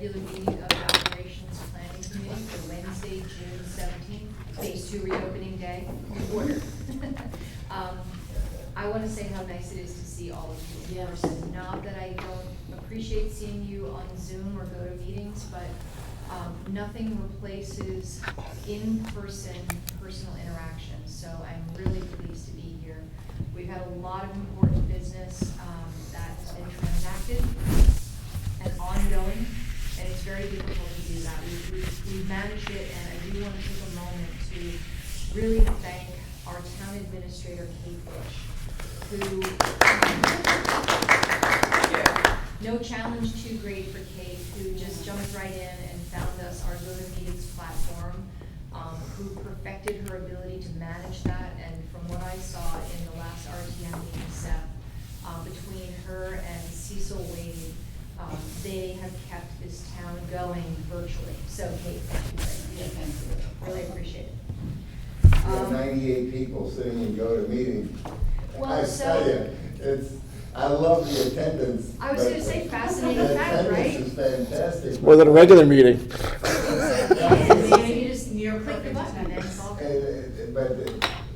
regular meeting of the Operations Planning Committee for Wednesday, June 17th, Phase 2 reopening day. Order. I want to say how nice it is to see all of you in person. Not that I don't appreciate seeing you on Zoom or go to meetings, but nothing replaces in-person personal interaction. So I'm really pleased to be here. We've had a lot of important business that has been transacted and ongoing, and it's very difficult to do that. We've managed it, and I do want to take a moment to really thank our town administrator, Kate Bush, who, no challenge too great for Kate, who just jumped right in and found us our GoToMeetings platform, who perfected her ability to manage that, and from what I saw in the last RTM meeting, Seth, between her and Cecil Wade, they have kept this town going virtually. So Kate, thank you very much. Really appreciate it. We have 98 people sitting in GoToMeeting. Well, I tell you, I love the attendance. I was going to say fascinating fact, right? The attendance is fantastic. More than a regular meeting. You just click the button and it's all good. But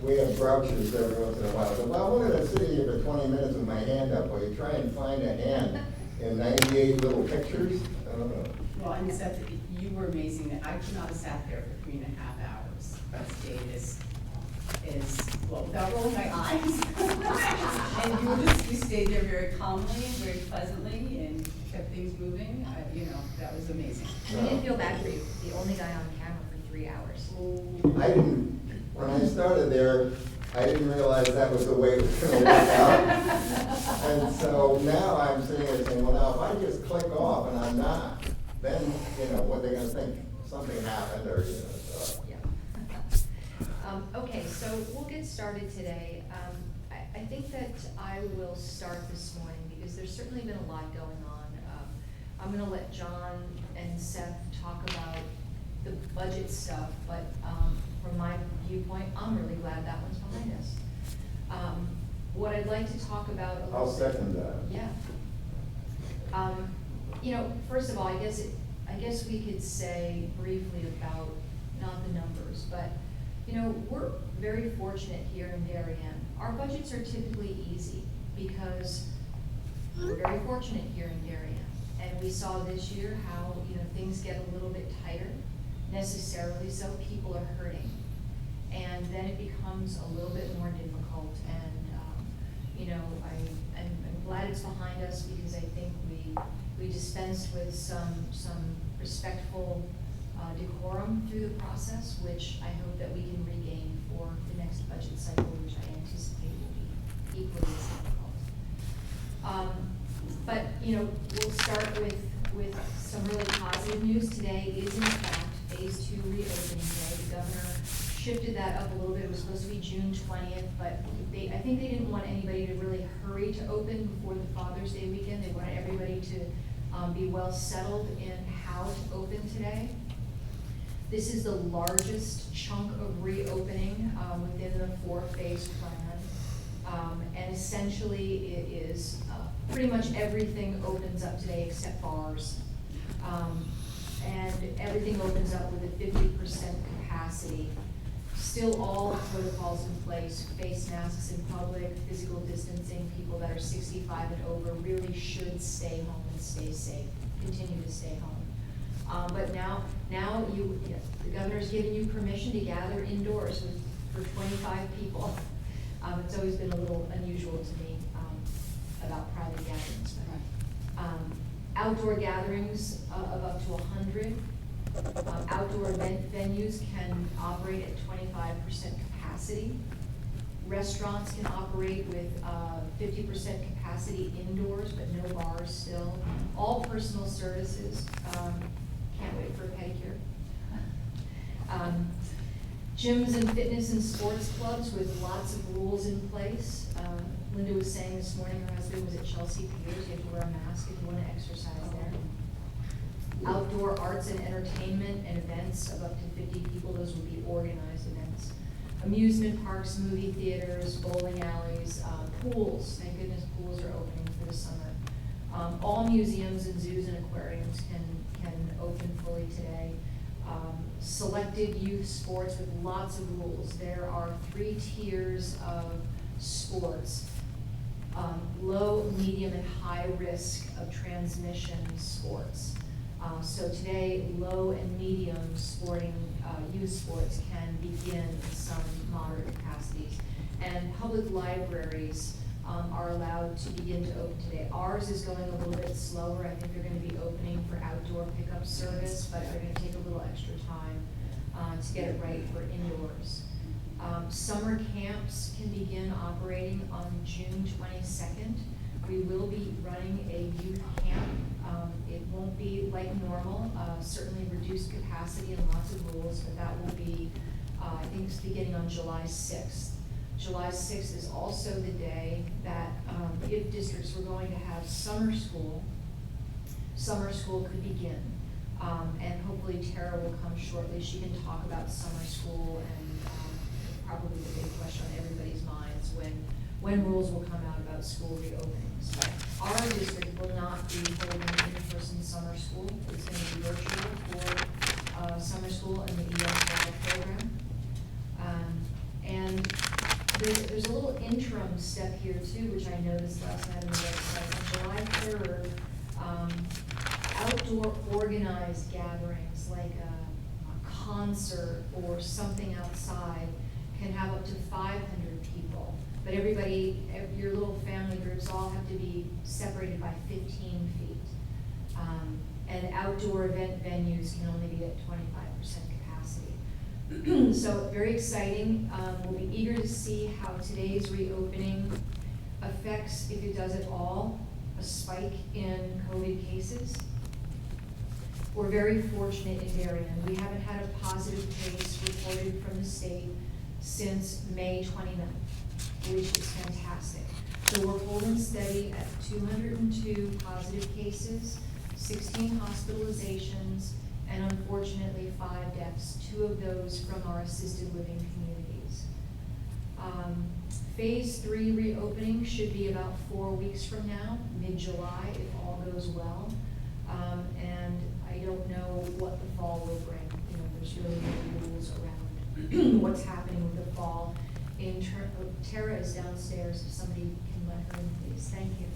we have grouches every once in a while. So, well, I'm going to sit here for 20 minutes with my hand up while you try and find a hand in 98 little pictures. I don't know. Well, and Seth, you were amazing. I could not have sat there for 3.5 hours. That stage is, well, without rolling my eyes. And you stayed there very calmly, very pleasantly, and kept things moving. That was amazing. I didn't feel bad for you, the only guy on camera for 3 hours. I didn't, when I started there, I didn't realize that was the way it was going to work out. And so now I'm sitting there saying, well, now if I just click off and I'm not, then, what they're going to think, something happened or, so. Yeah. Okay, so we'll get started today. I think that I will start this morning because there's certainly been a lot going on. I'm going to let John and Seth talk about the budget stuff, but from my viewpoint, I'm really glad that one's behind us. What I'd like to talk about a little I'll bit- second that. Yeah. First of all, I guess we could say briefly about not the numbers, but we're very fortunate here in Darien. Our budgets are typically easy because we're very fortunate here in Darien. And we saw this year how, things get a little bit tighter, necessarily so, people are hurting. And then it becomes a little bit more difficult. And, I'm glad it's behind us because I think we dispensed with some respectful decorum through the process, which I hope that we can regain for the next budget cycle, which I anticipate will be equally as difficult. But we'll start with some really positive news. Today is in fact Phase 2 reopening day. The governor shifted that up a little bit. It was supposed to be June 20th, but I think they didn't want anybody to really hurry to open before the Father's Day weekend. They wanted everybody to be well settled in how to open today. This is the largest chunk of reopening within the 4-phase plan. And essentially it is pretty much everything opens up today except bars. And everything opens up with a 50% capacity. Still all protocols in place, face masks in public, physical distancing, people that are 65 and over really should stay home and stay safe, continue to stay home. But now the governor's giving you permission to gather indoors for 25 people. It's always been a little unusual to me about private gatherings. Outdoor gatherings of up to 100. Outdoor event venues can operate at 25% capacity. Restaurants can operate with 50% capacity indoors, but no bars still. All personal services, can't wait for a pedicure. Gyms and fitness and sports clubs with lots of rules in place. Linda was saying this morning her husband was at Chelsea Piers. You have to wear a mask if you want to exercise there. Outdoor arts and entertainment and events of up to 50 people. Those will be organized events. Amusement parks, movie theaters, bowling alleys, pools. Thank goodness pools are opening for the summer. All museums and zoos and aquariums can open fully today. Selected youth sports with lots of rules. There are 3 tiers of sports. Low, medium, and high risk of transmission sports. So today, low and medium sporting, youth sports can begin in some moderate capacities. And public libraries are allowed to begin to open today. Ours is going a little bit slower. I think they're gonna be opening for outdoor pickup service, but they're gonna take a little extra time to get it right for indoors. Summer camps can begin operating on June 22nd. We will be running a youth camp. It won't be like normal, certainly reduced capacity and lots of rules, but that will be, I think it's beginning on July 6th. July 6th is also the day that if districts were going to have summer school could begin. And hopefully Tara will come shortly. She can talk about summer school and probably the big question on everybody's minds when rules will come out about school reopenings. But our district will not be holding in-person summer school. It's going to be virtual for summer school and the ESY program. And there's a little interim step here too, which I noticed last night on the website. On July 3rd, outdoor organized gatherings like a concert or something outside can have up to 500 people. But everybody, your little family groups all have to be separated by 15 feet. And outdoor event venues can only be at 25% capacity. So very exciting. We'll be eager to see how today's reopening affects, if it does at all, a spike in COVID cases. We're very fortunate in Darien. We haven't had a positive case reported from the state since May 29th, which is fantastic. So we're holding steady at 202 positive cases, 16 hospitalizations, and unfortunately 5 deaths, 2 of those from our assisted living communities. Phase 3 reopening should be about 4 weeks from now, mid-July, if all goes well. And I don't know what the fall will bring. You know, there's really no rules around what's happening with the fall. Tara is downstairs, if somebody can let her in, please. Thank you.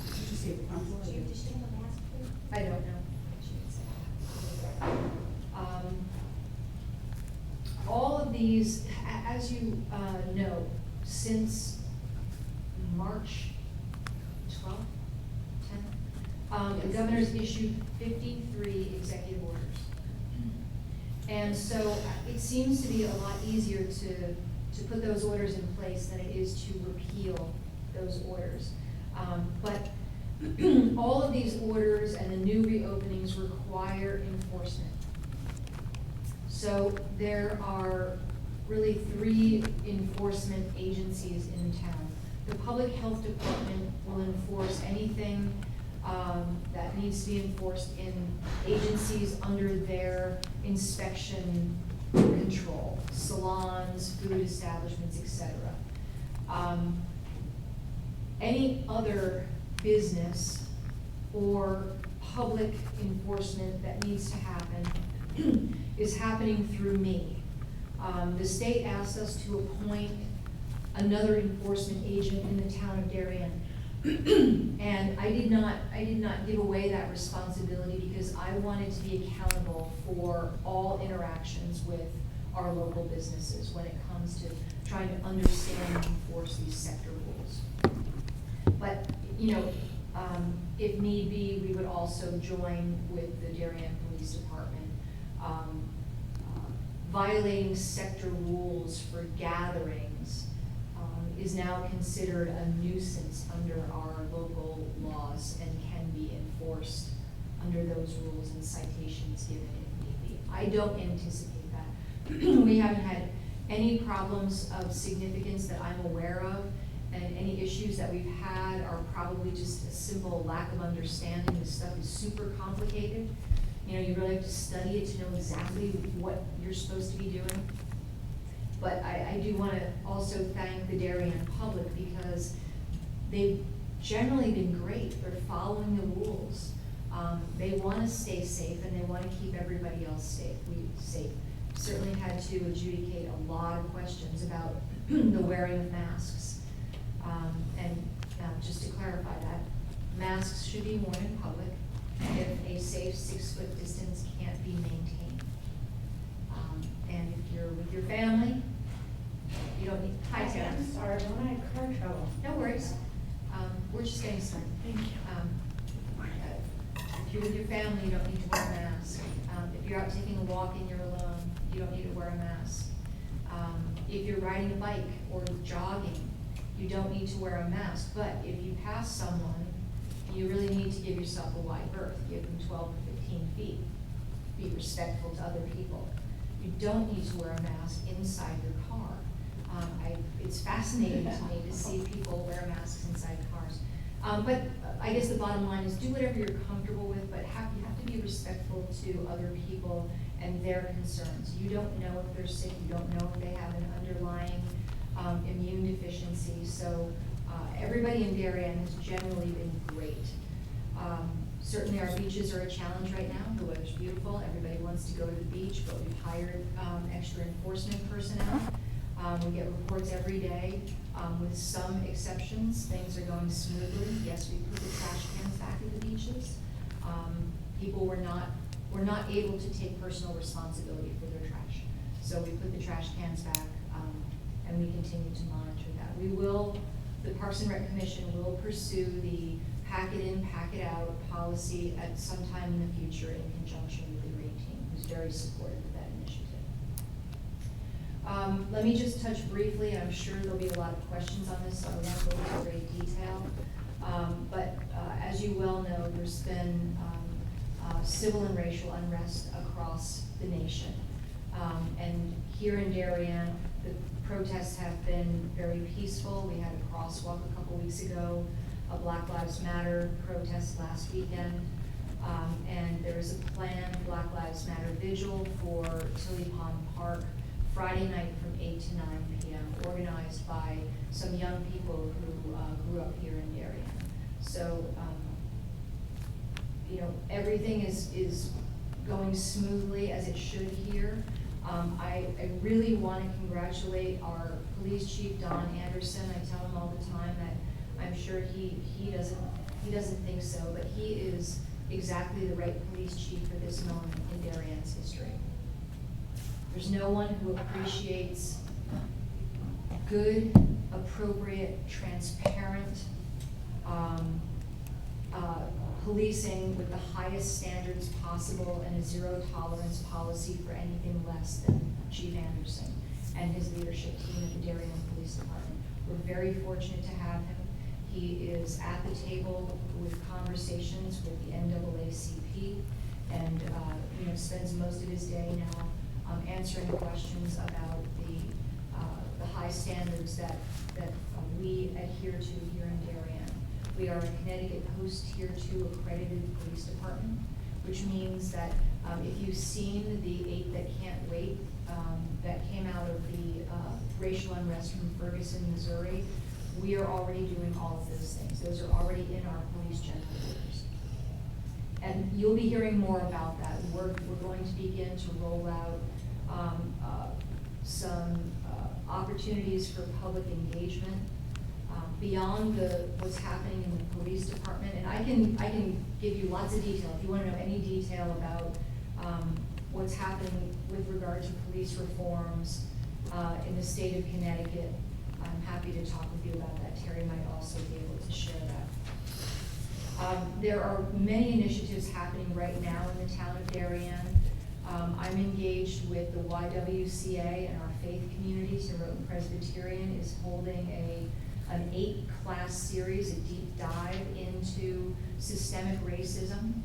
Did you say crumple? Do you have to stand on the mask, please? I don't know. All of these, as you know, since March 12th, 10th, the governor's issued 53 executive orders. And so it seems to be a lot easier to put those orders in place than it is to repeal those orders. But all of these orders and the new reopenings require enforcement. So there are really 3 enforcement agencies in town. The Public Health Department will enforce anything that needs to be enforced in agencies under their inspection control, salons, food establishments, etc. Any other business or public enforcement that needs to happen is happening through me. The state asked us to appoint another enforcement agent in the town of Darien. And I did not give away that responsibility because I wanted to be accountable for all interactions with our local businesses when it comes to trying to understand and enforce these sector rules. But, you know, if need be, we would also join with the Darien Police Department. Violating sector rules for gatherings is now considered a nuisance under our local laws and can be enforced under those rules and citations given if need be. I don't anticipate that. We haven't had any problems of significance that I'm aware of, and any issues that we've had are probably just a simple lack of understanding. This stuff is super complicated. You know, you really have to study it to know exactly what you're supposed to be doing. But I do want to also thank the Darien public because they've generally been great. They're following the rules. They want to stay safe and they want to keep everybody else safe. Certainly had to adjudicate a lot of questions about the wearing of masks. And just to clarify that, masks should be worn in public if a safe 6-foot distance can't be maintained. And if you're with your family, you don't need, hi Tim. I'm sorry, when I had car trouble. No worries. We're just getting started. Thank you. If you're with your family, you don't need to wear a mask. If you're out taking a walk and you're alone, you don't need to wear a mask. If you're riding a bike or jogging, you don't need to wear a mask. But if you pass someone, you really need to give yourself a wide berth. Give them 12 to 15 feet. Be respectful to other people. You don't need to wear a mask inside your car. It's fascinating to me to see people wear masks inside cars. But I guess the bottom line is do whatever you're comfortable with, but you have to be respectful to other people and their concerns. You don't know if they're sick, you don't know if they have an underlying immune deficiency. So everybody in Darien has generally been great. Certainly our beaches are a challenge right now. The weather's beautiful, everybody wants to go to the beach, but we've hired extra enforcement personnel. We get reports every day. With some exceptions, things are going smoothly. Yes, we put the trash cans back at the beaches. People were not able to take personal responsibility for their trash. So we put the trash cans back, and we continue to monitor that. The Parks and Rec Commission will pursue the pack it in, pack it out policy at some time in the future in conjunction with the Green Team, who's very supportive of that initiative. Let me just touch briefly, I'm sure there'll be a lot of questions on this, so I won't go into great detail. As you well know, there's been civil and racial unrest across the nation. And here in Darien, the protests have been very peaceful. We had a crosswalk a couple weeks ago, a Black Lives Matter protest last weekend. And there is a planned Black Lives Matter vigil for Tilly Pond Park Friday night from 8 to 9 p.m., organized by some young people who grew up here in Darien. So, everything is going smoothly as it should here. I really want to congratulate our police chief, Don Anderson. I tell him all the time that I'm sure he doesn't think so, but he is exactly the right police chief for this moment in Darien's history. There's no one who appreciates good, appropriate, transparent policing with the highest standards possible and a zero tolerance policy for anything less than Chief Anderson and his leadership team at the Darien Police Department. We're very fortunate to have him. He is at the table with conversations with the NAACP and spends most of his day now answering questions about the high standards that we adhere to here in Darien. We are a Connecticut Post Tier 2 accredited police department, which means that if you've seen the 8 That Can't Wait that came out of the racial unrest from Ferguson, Missouri, we are already doing all of those things. Those are already in our police general orders. And you'll be hearing more about that. We're going to begin to roll out some opportunities for public engagement beyond what's happening in the police department. And I can give you lots of detail. If you want to know any detail about what's happening with regard to police reforms in the state of Connecticut, I'm happy to talk with you about that. Terry might also be able to share that. There are many initiatives happening right now in the town of Darien. I'm engaged with the YWCA and our faith communities. Norotan Presbyterian is holding an 8-class series, a deep dive into systemic racism.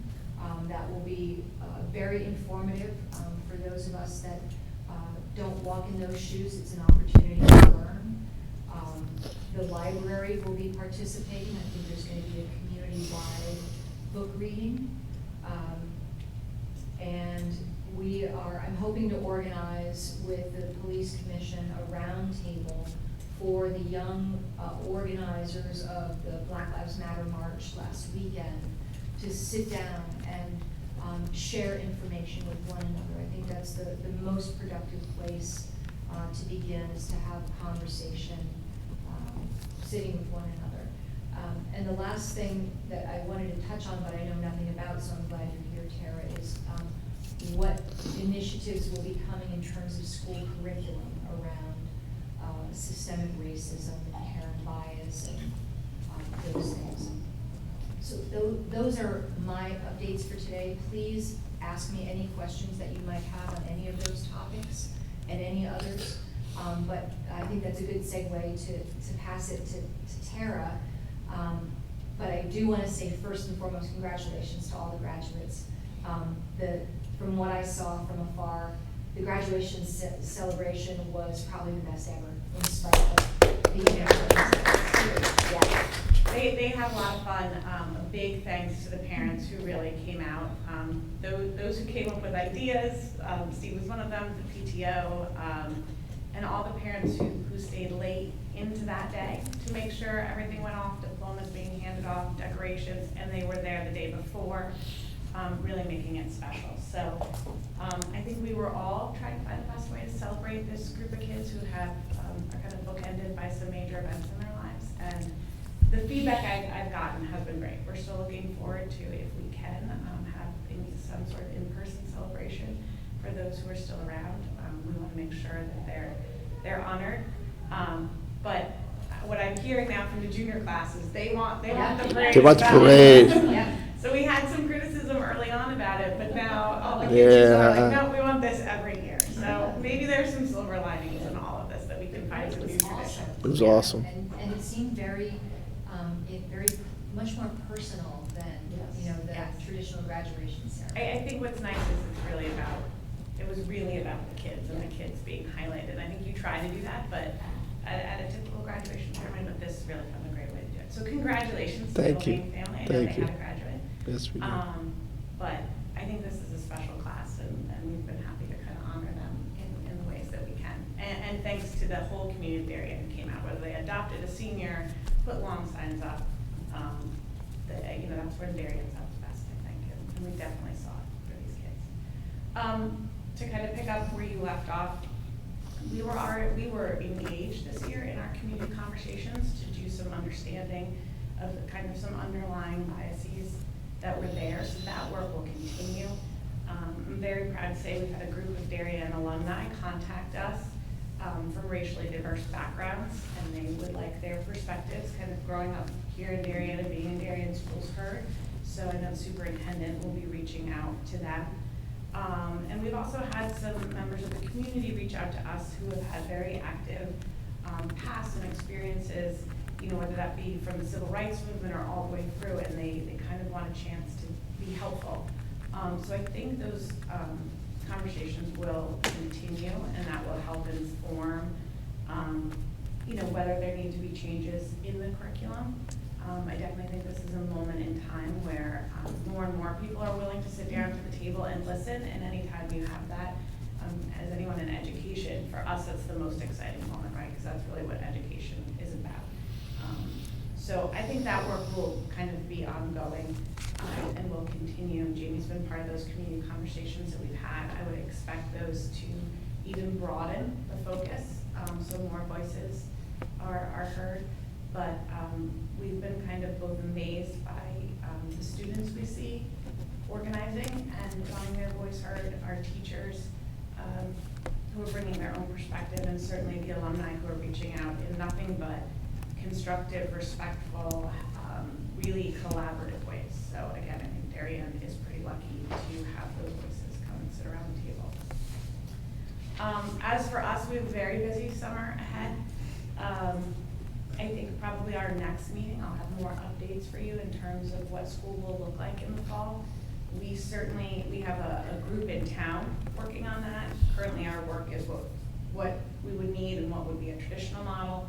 That will be very informative for those of us that don't walk in those shoes. It's an opportunity to learn. The library will be participating. I think there's going to be a community-wide book reading. And I'm hoping to organize with the police commission a roundtable for the young organizers of the Black Lives Matter March last weekend to sit down and share information with one another. I think that's the most productive place to begin, is to have a conversation sitting with one another. And the last thing that I wanted to touch on, but I know nothing about, so I'm glad you're here, Tara, is what initiatives will be coming in terms of school curriculum around systemic racism, inherent bias, and those things. So those are my updates for today. Please ask me any questions that you might have on any of those topics and any others. But I think that's a good segue to pass it to Tara. But I do want to say first and foremost, congratulations to all the graduates. From what I saw from afar, the graduation celebration was probably the best ever, in spite of the yeah. They had a lot of fun. A big thanks to the parents who really came out. Those who came up with ideas, Steve was one of them, the PTO, and all the parents who stayed late into that day to make sure everything went off, diplomas being handed off, decorations, and they were there the day before, really making it special. So I think we were all trying to find the best way to celebrate this group of kids who have are kind of bookended by some major events in their lives. And the feedback I've gotten has been great. We're still looking forward to, if we can, have some sort of in-person celebration for those who are still around. We want to make sure that they're honored. But what I'm hearing now from the junior classes, they want the parade. They want the parade. Yeah. So we had some criticism early on about it, but now all the kids are like, no, we want this every year. So maybe there's some silver linings in all of this, that we can find some new traditions. It was awesome. And it seemed very much more personal than, the traditional graduation ceremony. I think what's nice is it was really about the kids and the kids being highlighted. I think you try to do that, but at a typical graduation ceremony, but this really found a great way to do it. So congratulations to the Thank you. Lane family. I know Thank they you. had a graduate. Yes, we do. But I think this is a special class, and we've been happy to kind of honor them in the ways that we can. And thanks to the whole community of Darien who came out, whether they adopted a senior, put lawn signs up. That's where Darien's at its best, I think, and we definitely saw it for these kids. To kind of pick up where you left off, we were engaged this year in our community conversations to do some understanding of the kind of some underlying biases that were there, so that work will continue. I'm very proud to say we've had a group of Darien alumni contact us from racially diverse backgrounds, and they would like their perspectives kind of growing up here in Darien and being in Darien schools heard. So I know the superintendent will be reaching out to them. And we've also had some members of the community reach out to us who have had very active past and experiences, whether that be from the civil rights movement or all the way through, and they kind of want a chance to be helpful. So I think those conversations will continue, and that will help inform, whether there need to be changes in the curriculum. I definitely think this is a moment in time where more and more people are willing to sit down to the table and listen, and anytime you have that, as anyone in education, for us that's the most exciting moment, right? Because that's really what education is about. So I think that work will kind of be ongoing and will continue. Jamie's been part of those community conversations that we've had. I would expect those to even broaden the focus, so more voices are heard. But we've been kind of both amazed by the students we see organizing and wanting their voice heard, our teachers who are bringing their own perspective, and certainly the alumni who are reaching out in nothing but constructive, respectful, really collaborative ways. So again, I think Darien is pretty lucky to have those voices come and sit around the table. As for us, we have a very busy summer ahead. I think probably our next meeting, I'll have more updates for you in terms of what school will look like in the fall. We have a group in town working on that. Currently our work is what we would need and what would be a traditional model,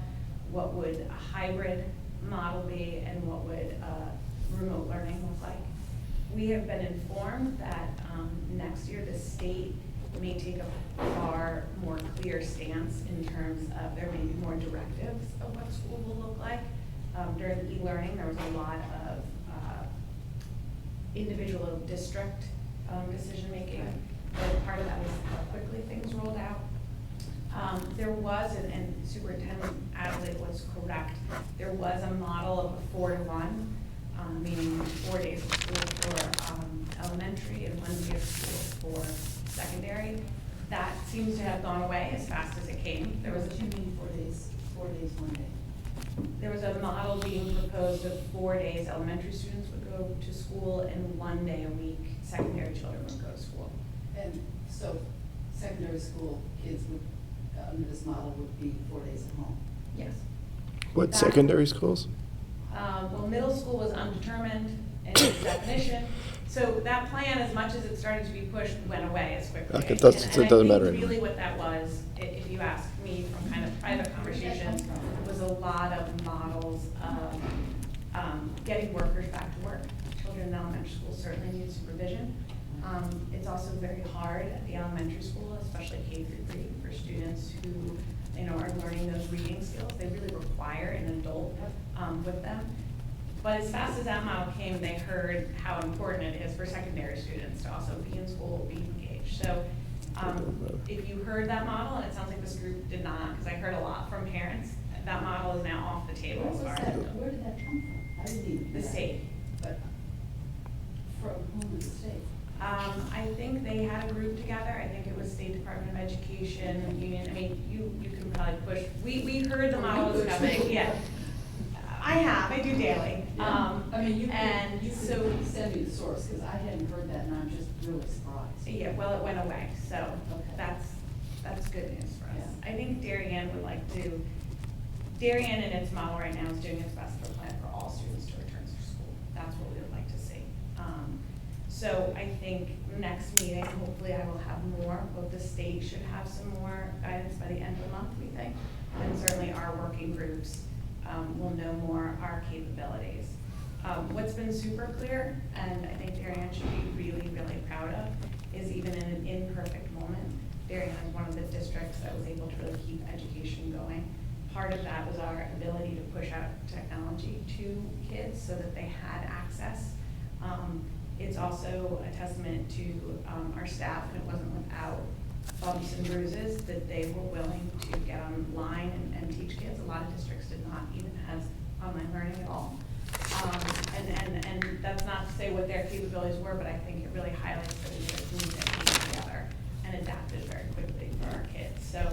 what would a hybrid model be, and what would remote learning look like. We have been informed that next year the state may take a far more clear stance in terms of, there may be more directives of what school will look like. During e-learning, there was a lot of individual district decision-making. But part of that was how quickly things rolled out. There was, and Superintendent Adelaide was correct, there was a model of a 4-to-1, meaning 4 days of school for elementary and 1 day of school for secondary. That seems to have gone away as fast as it came. There was What do you mean 4 days, 4 days, 1 day? There was a model being proposed of 4 days elementary students would go to school and 1 day a week secondary children would go to school. And so secondary school kids would, under this model, would be 4 days at home. Yes. What, secondary schools? Well, middle school was undetermined in its definition. So that plan, as much as it started to be pushed, went away as quickly. Okay, that's- And it doesn't matter I think anymore. really what that was, if you ask me from kind of private conversations, was a lot of models of getting workers back to work. Children in elementary school certainly need supervision. It's also very hard at the elementary school, especially K-3, for students who, are learning those reading skills. They really require an adult with them. But as fast as that model came, they heard how important it is for secondary students to also be in school, be engaged. So if you heard that model, and it sounds like this group did not, because I heard a lot from parents, that model is now off the table as far as Where did that come from? I didn't even. the state. But from whom is the state? I think they had a group together. I think it was State Department of Education, Union. I mean, you can probably push. We heard the model was coming. Yeah, I do daily. I mean, you and could so send me the source, because I hadn't heard that, and I'm just really surprised. yeah, well, it went away. So Okay. that's good news for us. Yeah. I think Darien would like to. Darien in its model right now is doing its best to plan for all students to return to school. That's what we would like to see. So I think next meeting, hopefully I will have more, both the state should have some more guidance by the end of the month, we think. And certainly our working groups will know more our capabilities. What's been super clear, and I think Darien should be really, really proud of, is even in an imperfect moment, Darien is one of the districts that was able to really keep education going. Part of that was our ability to push out technology to kids so that they had access. It's also a testament to our staff, and it wasn't without bumps and bruises that they were willing to get online and teach kids. A lot of districts did not even have online learning at all. And that's not to say what their capabilities were, but I think it really highlights that we were a team that came together and adapted very quickly for our kids. So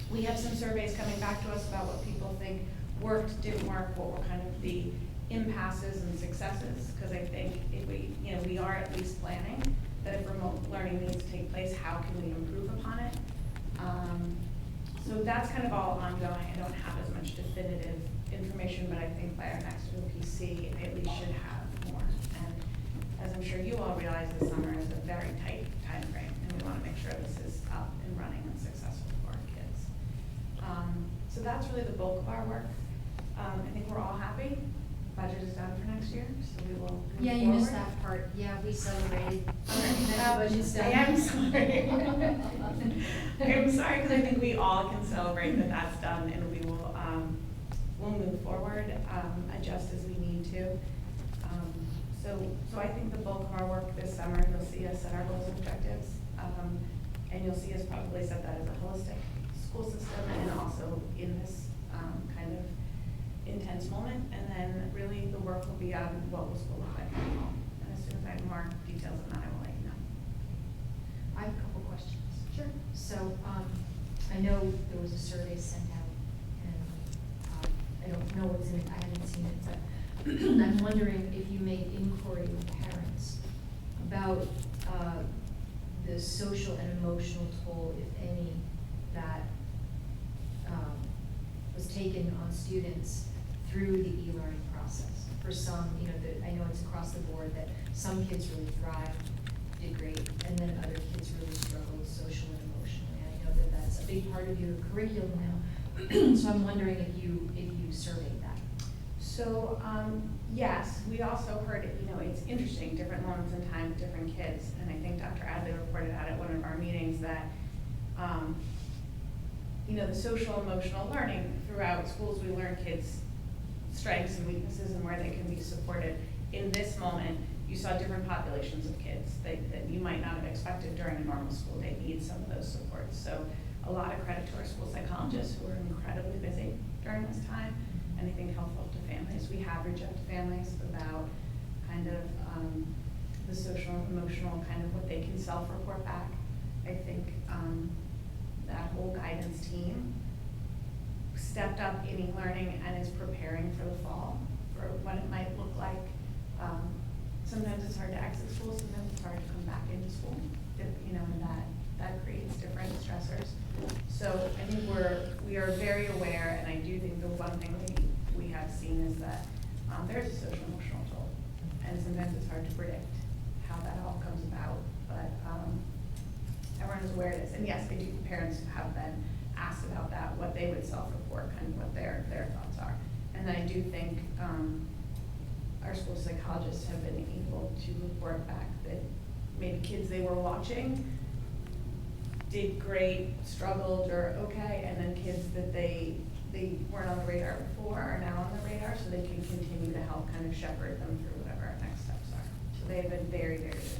we have some surveys coming back to us about what people think worked, didn't work, what were kind of the impasses and successes, because I think if we are at least planning that if remote learning needs to take place, how can we improve upon it? So that's kind of all ongoing. I don't have as much definitive information, but I think by our next OPC, I at least should have more. And as I'm sure you all realize, this summer is a very tight time frame, and we want to make sure this is up and running and successful for our kids. So that's really the bulk of our work. I think we're all happy. Budget is done for next year, so we will move Yeah, you missed forward. that part. Yeah, we celebrated. Budget's I done. am sorry. I'm sorry, because I think we all can celebrate that that's done, and we will, we'll move forward, adjust as we need to. So I think the bulk of our work this summer, you'll see us set our goals and objectives, and you'll see us probably set that as a holistic school system, and also in this, kind of intense moment, and then really the work will be on what will school look like at home. And as soon as I have more details on that, I will let you know. I have a couple questions. Sure. So, I know there was a survey sent out, and I don't know what's in it, I haven't seen it, but I'm wondering if you made inquiry with parents about the social and emotional toll, if any, that was taken on students through the e-learning process. For some, I know it's across the board that some kids really thrived, did great, and then other kids really struggled socially and emotionally. I know that that's a big part of your curriculum now, so I'm wondering if you surveyed that. So, yes, we also heard, it's interesting, different moments in time, different kids. And I think Dr. Adley reported out at one of our meetings that, the social emotional learning throughout schools, we learn kids' strengths and weaknesses and where they can be supported. In this moment, you saw different populations of kids that you might not have expected during a normal school day need some of those supports. So a lot of credit to our school psychologists who are incredibly busy during this time, and I think helpful to families. We have reached out to families about kind of the social, emotional, kind of what they can self-report back. I think that whole guidance team stepped up in e-learning and is preparing for the fall for what it might look like. Sometimes it's hard to exit school, sometimes it's hard to come back into school, and that creates different stressors. So I think we are very aware, and I do think the one thing we have seen is that there's a social emotional toll, and sometimes it's hard to predict how that all comes about, but everyone is aware of this. And yes, I do, parents have been asked about that, what they would self-report, kind of what their thoughts are. And I do think our school psychologists have been able to report back that maybe kids they were watching did great, struggled, or okay, and then kids that they weren't on the radar before are now on the radar, so they can continue to help kind of shepherd them through whatever our next steps are. So they have been very, very busy.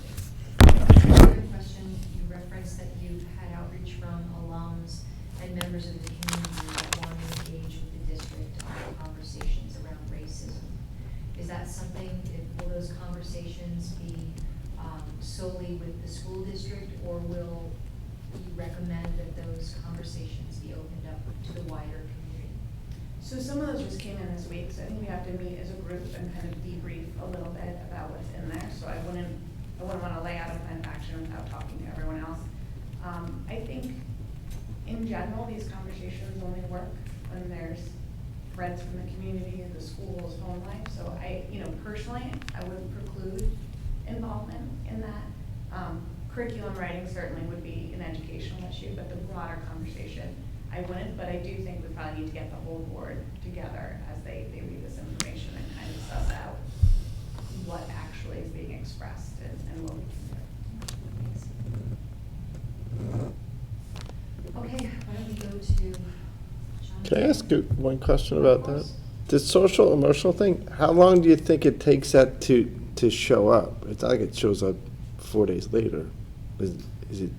Another question, you referenced that you've had outreach from alums and members of the community that want to engage with the district on conversations around racism. Is that something, will those conversations be solely with the school district, or will you recommend that those conversations be opened up to the wider community? So some of those just came in this week, so I think we have to meet as a group and kind of debrief a little bit about what's in there. So I wouldn't want to lay out a plan of action without talking to everyone else. I think in general, these conversations only work when there's threads from the community, the schools, home life. So personally, I wouldn't preclude involvement in that. Curriculum writing certainly would be an educational issue, but the broader conversation, I wouldn't. But I do think we probably need to get the whole board together as they read this information and kind of suss out what actually is being expressed and what we can do. Okay, why don't we go to John? Can I ask you one question Of about that? course. The social emotional thing, how long do you think it takes that to show up? It's not like it shows up 4 days later. Is it?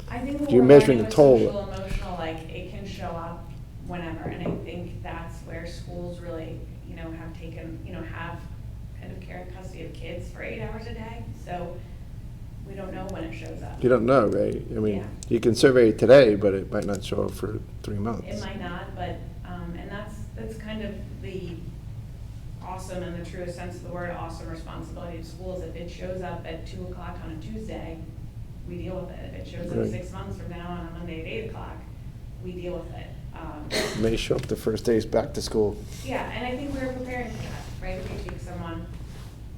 I think when You're we're measuring learning the with toll. social emotional, like it can show up whenever, and I think that's where schools really, have taken, have kind of care and custody of kids for 8 hours a day. So we don't know when it shows up. You don't know, right? I mean, Yeah. you can survey it today, but it might not show up for 3 months. It might not, but and that's kind of the awesome, in the truest sense of the word, awesome responsibility of schools. If it shows up at 2 o'clock on a Tuesday, we deal with it. If it shows up Right. 6 months from now on a Monday at 8 o'clock, we deal with it. It may show up the first days back to school. Yeah, and I think we're preparing for that, right? If we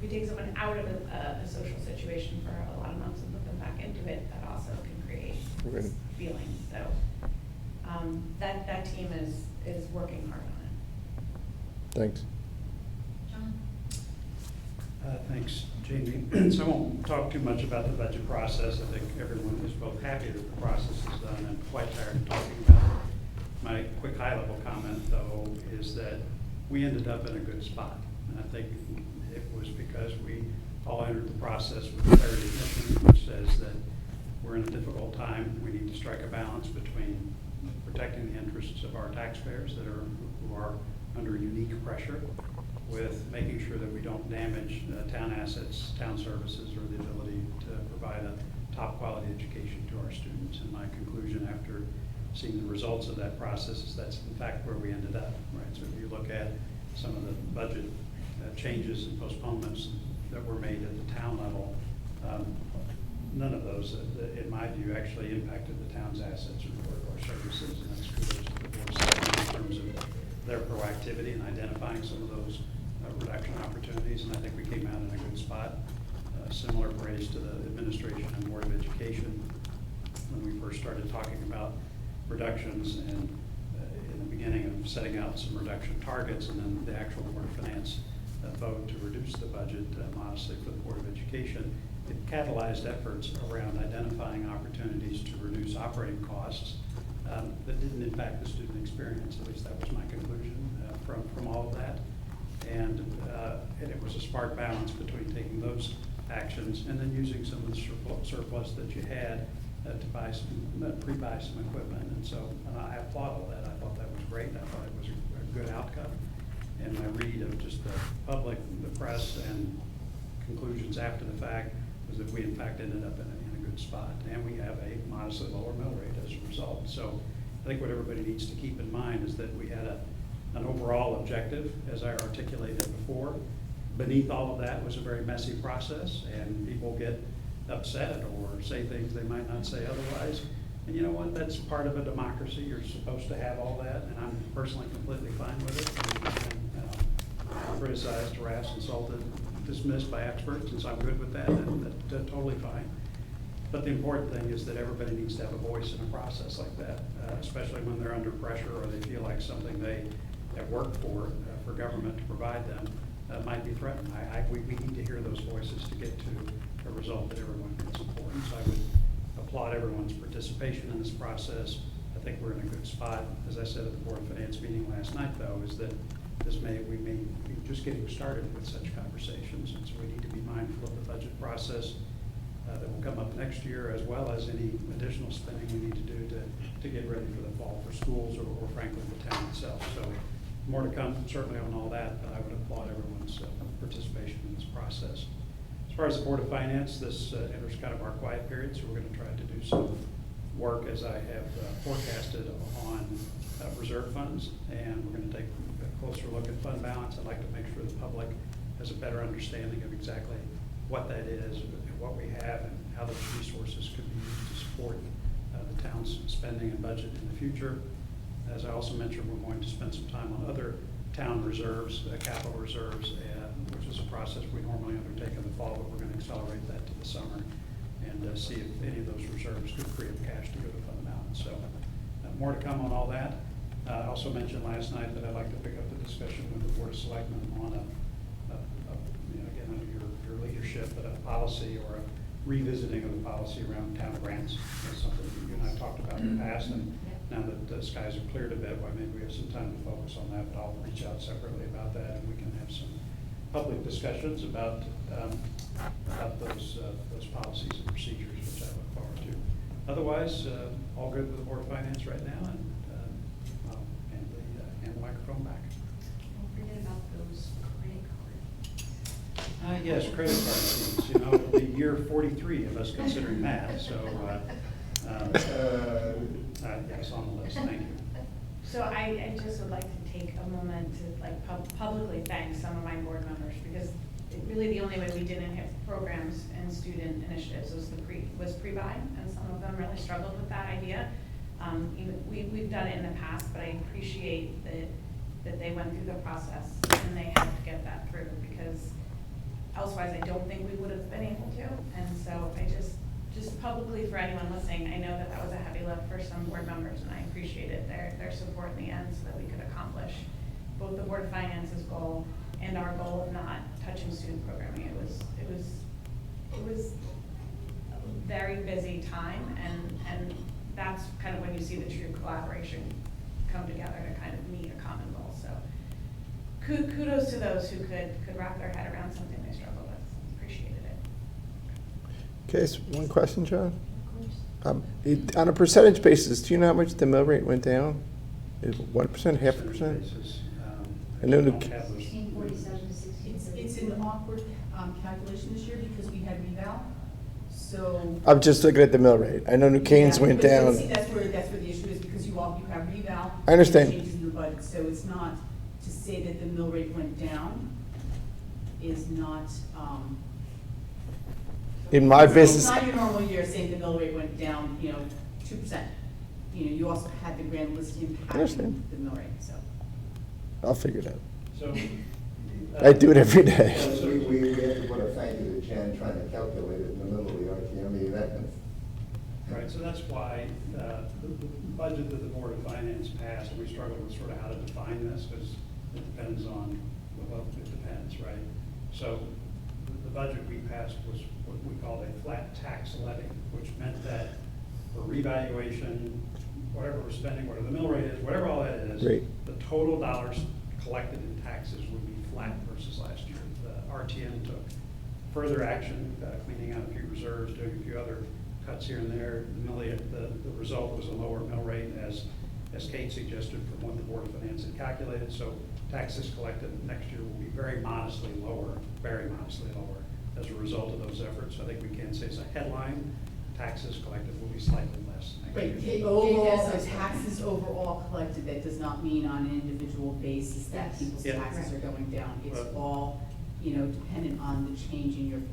take someone out of a social situation for a lot of months and put them back into it, that also can create Right. feelings. So that team is working hard on it. Thanks. John? Thanks, Jamie. So I won't talk too much about the budget process. I think everyone is both happy that the process is done and quite tired of talking about it. My quick high-level comment, though, is that we ended up in a good spot. And I think it was because we all entered the process with a clarity of mission, which says that we're in a difficult time. We need to strike a balance between protecting the interests of our taxpayers who are under unique pressure, with making sure that we don't damage town assets, town services, or the ability to provide a top quality education to our students. And my conclusion after seeing the results of that process is that's in fact where we ended up, right? So if you look at some of the budget changes and postponements that were made at the town level, none of those, in my view, actually impacted the town's assets or services. And that's kudos to the board in terms of their proactivity in identifying some of those reduction opportunities, and I think we came out in a good spot. Similar praise to the administration and Board of Education when we first started talking about reductions, and in the beginning beginning of setting out some reduction targets, and then the actual Board of Finance vote to reduce the budget modestly for the Board of Education, it catalyzed efforts around identifying opportunities to reduce operating costs that didn't impact the student experience. At least that was my conclusion from all of that. And it was a smart balance between taking those actions and then using some of the surplus that you had to buy pre-buy some equipment. And so I applaud all that. I thought that was great. I thought it was a good outcome. And my read of just the public, the press, and conclusions after the fact was that we in fact ended up in a good spot. And we have a modestly lower mill rate as a result. So I think what everybody needs to keep in mind is that we had an overall objective, as I articulated before. Beneath all of that was a very messy process, and people get upset or say things they might not say otherwise. And you know what? That's part of a democracy. You're supposed to have all that, and I'm personally completely fine with it. And, criticized, harassed, insulted, dismissed by experts, and so I'm good with that, and that's totally fine. But the important thing is that everybody needs to have a voice in a process like that, especially when they're under pressure or they feel like something they have worked for government to provide them might be threatened. We need to hear those voices to get to a result that everyone can support. And so I would applaud everyone's participation in this process. I think we're in a good spot. As I said at the Board of Finance meeting last night, though, is that we may be just getting started with such conversations. And so we need to be mindful of the budget process that will come up next year, as well as any additional spending we need to do to get ready for the fall for schools or frankly the town itself. So more to come certainly on all that, but I would applaud everyone's participation in this process. As far as the Board of Finance, this enters kind of our quiet period, so we're going to try to do some work as I have forecasted on reserve funds, and we're going to take a closer look at fund balance. I'd like to make sure the public has a better understanding of exactly what that is and what we have and how those resources could be used to support the town's spending and budget in the future. As I also mentioned, we're going to spend some time on other town reserves, capital reserves, which is a process we normally undertake in the fall, but we're going to accelerate that to the summer and see if any of those reserves could free up cash to go to fund balance. So more to come on all that. I also mentioned last night that I'd like to pick up the discussion with the Board of Selectmen on again, under your leadership, but a policy or a revisiting of the policy around town grants. That's something that you and I have talked about in the past, and now that the skies have cleared a bit, why maybe we have some time to focus on that, but I'll reach out separately about that, and we can have some public discussions about those policies and procedures, which I look forward to. Otherwise, all good with the Board of Finance right now, and I'll hand the microphone back. Don't forget about those credit cards. Yes, credit card fees. You know, it'll be year 43 of us considering that, so yes, on the list. Thank you. So I just would like to take a moment to publicly thank some of my board members, because really the only way we didn't have programs and student initiatives was pre-buy, and some of them really struggled with that idea. We've done it in the past, but I appreciate that they went through the process and they had to get that through, because elsewise I don't think we would have been able to. And so I just publicly, for anyone listening, I know that was a heavy lift for some board members, and I appreciated their support in the end so that we could accomplish both the Board of Finance's goal and our goal of not touching student programming. It was a very busy time, and that's kind of when you see the true collaboration come together to kind of meet a common goal. So kudos to those who could wrap their head around something they struggled with. Appreciated it. Okay, so one question, John. Of course. On a percentage basis, do you know how much the mill rate went down? 1%, half a percent? Basis, I know the- don't have those- 1647 to 1678. It's an awkward calculation this year because we had reval, so. I'm just looking at the mill rate. I know New Canes Yeah, went but down. see, that's where the issue is, because you have reval. I understand. And changes in the budget, so it's not, to say that the mill rate went down is not, In my It's business, not your normal year saying the mill rate went down, 2%. You also had the grand list impacting understand. the mill rate, so. I'll figure it out. So. I do it every day. Yes, we have to put a thank you to Jen trying to calculate it in the middle of the RTM event. Right. Right, so that's why the budget that the Board of Finance passed, and we struggled with sort of how to define this, because it depends on, well, it depends, right? So the budget we passed was what we called a flat tax levy, which meant that for revaluation, whatever we're spending, whatever the mill rate is, whatever all that is, Right. the total dollars collected in taxes would be flat versus last year. The RTM took further action, cleaning out a few reserves, doing a few other cuts here and there. The result was a lower mill rate, as Kate suggested, from what the Board of Finance had calculated. So taxes collected next year will be very modestly lower as a result of those efforts. I think we can say as a headline, taxes collected will be slightly less But next year. overall, so taxes overall collected, that does not mean on an individual basis that Yes. people's Yeah. taxes are going down. It's Right. all, dependent on the change in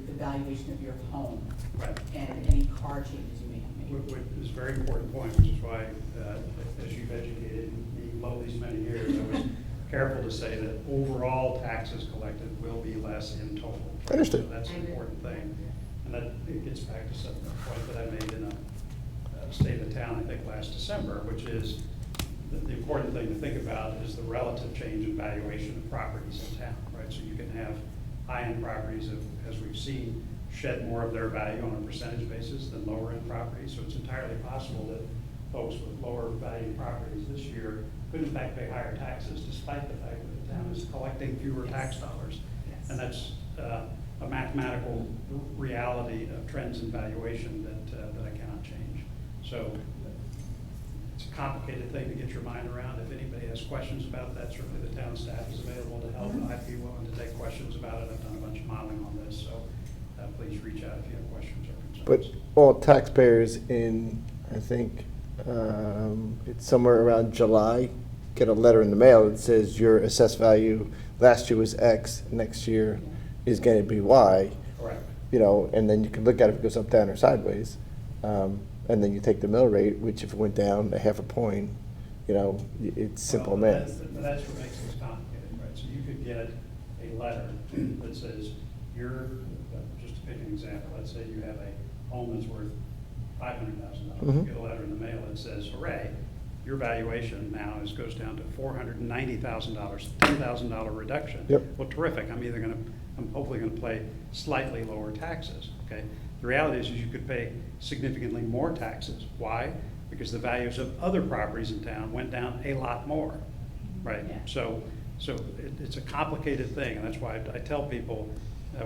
the valuation of your home Right. and any car changes you may have made. Which is a very important point, which is why, as you've educated me all these many years, I was careful to say that overall taxes collected will be less in total. Understood. So that's an important thing. And that, it gets back to some point that I made in a State of the Town, I think, last December, which is the important thing to think about is the relative change in valuation of properties in town, right? So you can have high-end properties, as we've seen, shed more of their value on a percentage basis than lower-end properties. So it's entirely possible that folks with lower value properties this year could in fact pay higher taxes, despite the fact that the town is collecting fewer tax dollars. Yes. And that's a mathematical reality of trends in valuation that I cannot change. So it's a complicated thing to get your mind around. If anybody has questions about that, certainly the town staff is available to help. I'd be willing to take questions about it. I've done a bunch of modeling on this, so please reach out if you have questions or But concerns. all taxpayers in, I think, it's somewhere around July, get a letter in the mail that says your assessed value last year was X, next year is going to be Y, Correct. and then you can look at it if it goes up, down, or sideways. And then you take the mill rate, which if it went down a half a point, it's simple Well, math. That's what makes this complicated, right? So you could get a letter that says, just to pick an example, let's say you have a home that's worth $500,000. You Mhm. get a letter in the mail that says, hooray, your valuation now goes down to $490,000, $10,000 reduction. Yep. Well, terrific. I'm hopefully gonna pay slightly lower taxes, okay? The reality is you could pay significantly more taxes. Why? Because the values of other properties in town went down a lot more, right? Yeah. So it's a complicated thing, and that's why I tell people,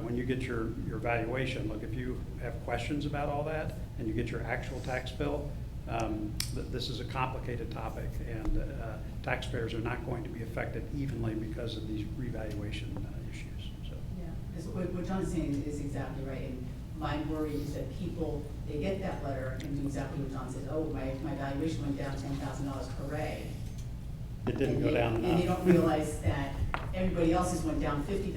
when you get your valuation, look, if you have questions about all that, and you get your actual tax bill, this is a complicated topic, and taxpayers are not going to be affected evenly because of these revaluation issues, so. Yeah, because what John's saying is exactly right, and my worry is that people, they get that letter and do exactly what John says, oh, my valuation went down $10,000, hooray. It didn't go down enough. And they don't realize that everybody else's went down $50,000.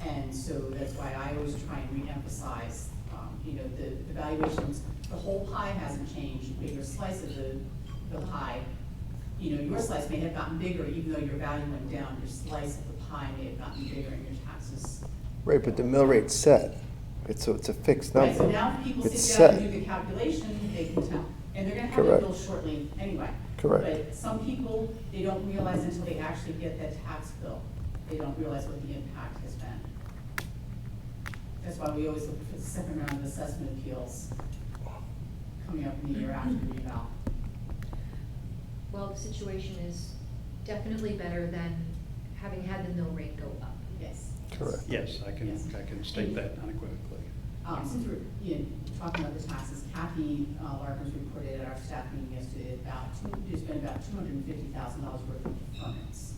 And so that's why I always try and reemphasize, the valuations, the whole pie hasn't changed, but your slice of the pie, your slice may have gotten bigger, even though your value went down, your slice of the pie may have gotten bigger and your taxes. Right, but the mill rate's set. So it's a fixed number. Right, so now if people It's sit down and set. do the calculation, they can tell, and they're gonna have their Correct. bill shortly anyway. Correct. But some people, they don't realize until they actually get that tax bill, they don't realize what the impact has been. That's why we always look for the second round of assessment appeals coming up in the year after the reval. Well, the situation is definitely better than having had the mill rate go up. Yes. Correct. Yes, I can state that unequivocally. Since we're, talking about the taxes, Kathy Larkins reported at our staff meeting yesterday there's been about $250,000 worth of permits.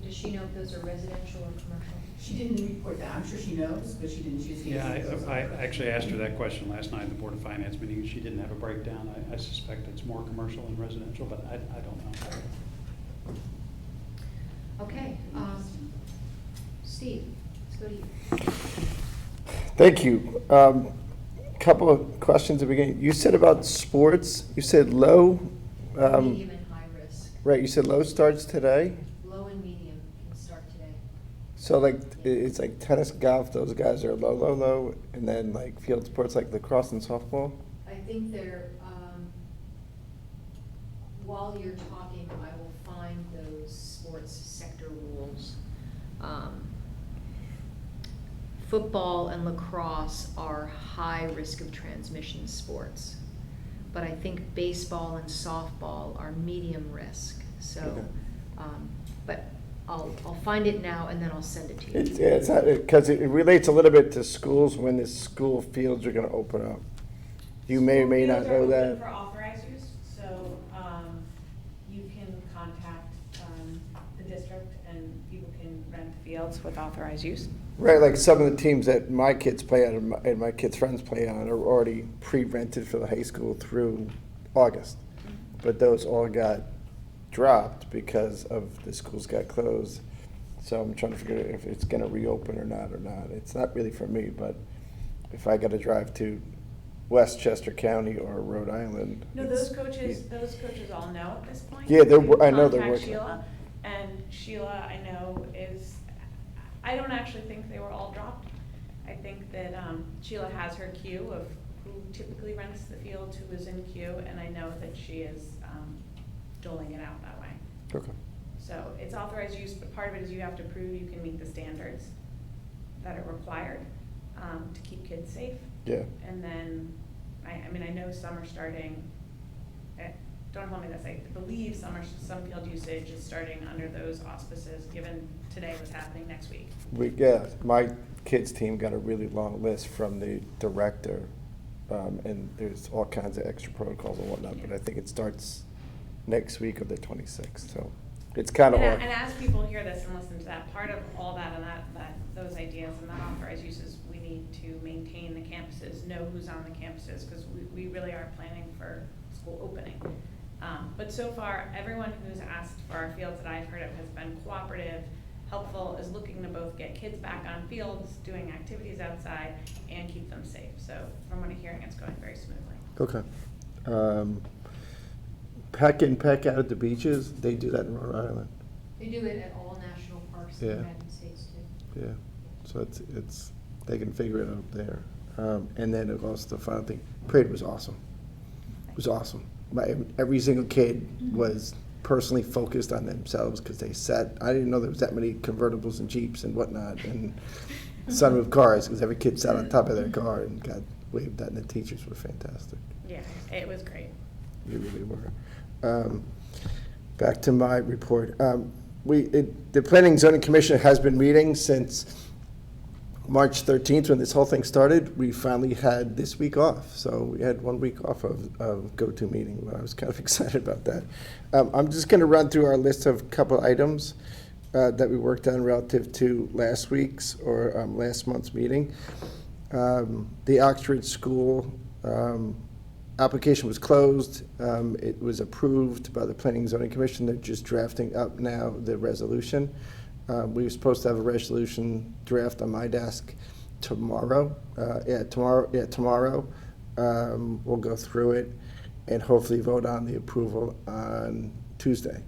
Does she know if those are residential or commercial? She didn't report that, I'm sure she knows, but she didn't choose to. Yeah, I actually asked her that question last night at the Board of Finance meeting. She didn't have a breakdown. I suspect it's more commercial than residential, but I don't know. Okay, Steve, let's go to you. Thank you. Couple of questions at the beginning. You said about sports, you said low, Medium and high risk. Right, you said low starts today? Low and medium can start today. So like, it's like tennis, golf, those guys are low, and then like field sports like lacrosse and softball? I think they're, while you're talking, I will find those sports sector rules. Football and lacrosse are high risk of transmission sports. But I think baseball and softball are medium risk, so, Okay. but I'll find it now and then I'll send it to you. It's not, because it relates a little bit to schools, when the school fields are gonna open up. You may or may not know Fields are open that. for authorized use, so, you can contact, the district and people can rent fields with authorized use. Right, like some of the teams that my kids play on and my kids' friends play on are already pre-rented for the high school through August. But those all got dropped because of the schools got closed. So I'm trying to figure out if it's gonna reopen or not. It's not really for me, but if I gotta drive to Westchester County or Rhode Island. No, it's- those coaches all know at this point. Yeah, they're You I know they're contact working. Sheila, and Sheila, I know, I don't actually think they were all dropped. I think that, Sheila has her queue of who typically rents the field, who is in queue, and I know that she is, doling it out that way. Okay. So it's authorized use, but part of it is you have to prove you can meet the standards that are required, to keep kids safe. Yeah. And then, I mean, I know some are starting, don't hold me to this, I believe some field usage is starting under those auspices, given today what's happening next week. My kids' team got a really long list from the director, and there's all kinds of extra protocols and whatnot, but I think it starts next week of the 26th, so it's kind of. And as people hear this and listen to that, part of all that and those ideas and that authorized uses, we need to maintain the campuses, know who's on the campuses, because we really are planning for school opening. But so far, everyone who's asked for our fields that I've heard of has been cooperative, helpful, is looking to both get kids back on fields, doing activities outside, and keep them safe. So from what I'm hearing, it's going very smoothly. Okay. Peck and peck out at the beaches, they do that in Rhode Island. They do it at all national parks in the Yeah. United States too. Yeah, so it's they can figure it out there. And then also the final thing, parade was awesome. It was awesome. Every single kid was personally focused on themselves because they sat. I didn't know there was that many convertibles and Jeeps and whatnot and sunroof cars, because every kid sat on top of their car and got waved at, and the teachers were fantastic. Yeah, it was great. You really were. Back to my report. The Planning and Zoning Commission has been meeting since March 13th, when this whole thing started. We finally had this week off, so we had 1 week off of go-to meeting. I was kind of excited about that. I'm just going to run through our list of a couple items that we worked on relative to last week's or last month's meeting. The Oxford School application was closed. It was approved by the Planning and Zoning Commission. They're just drafting up now the resolution. We were supposed to have a resolution draft on my desk tomorrow. Tomorrow. We'll go through it and hopefully vote on the approval on Tuesday.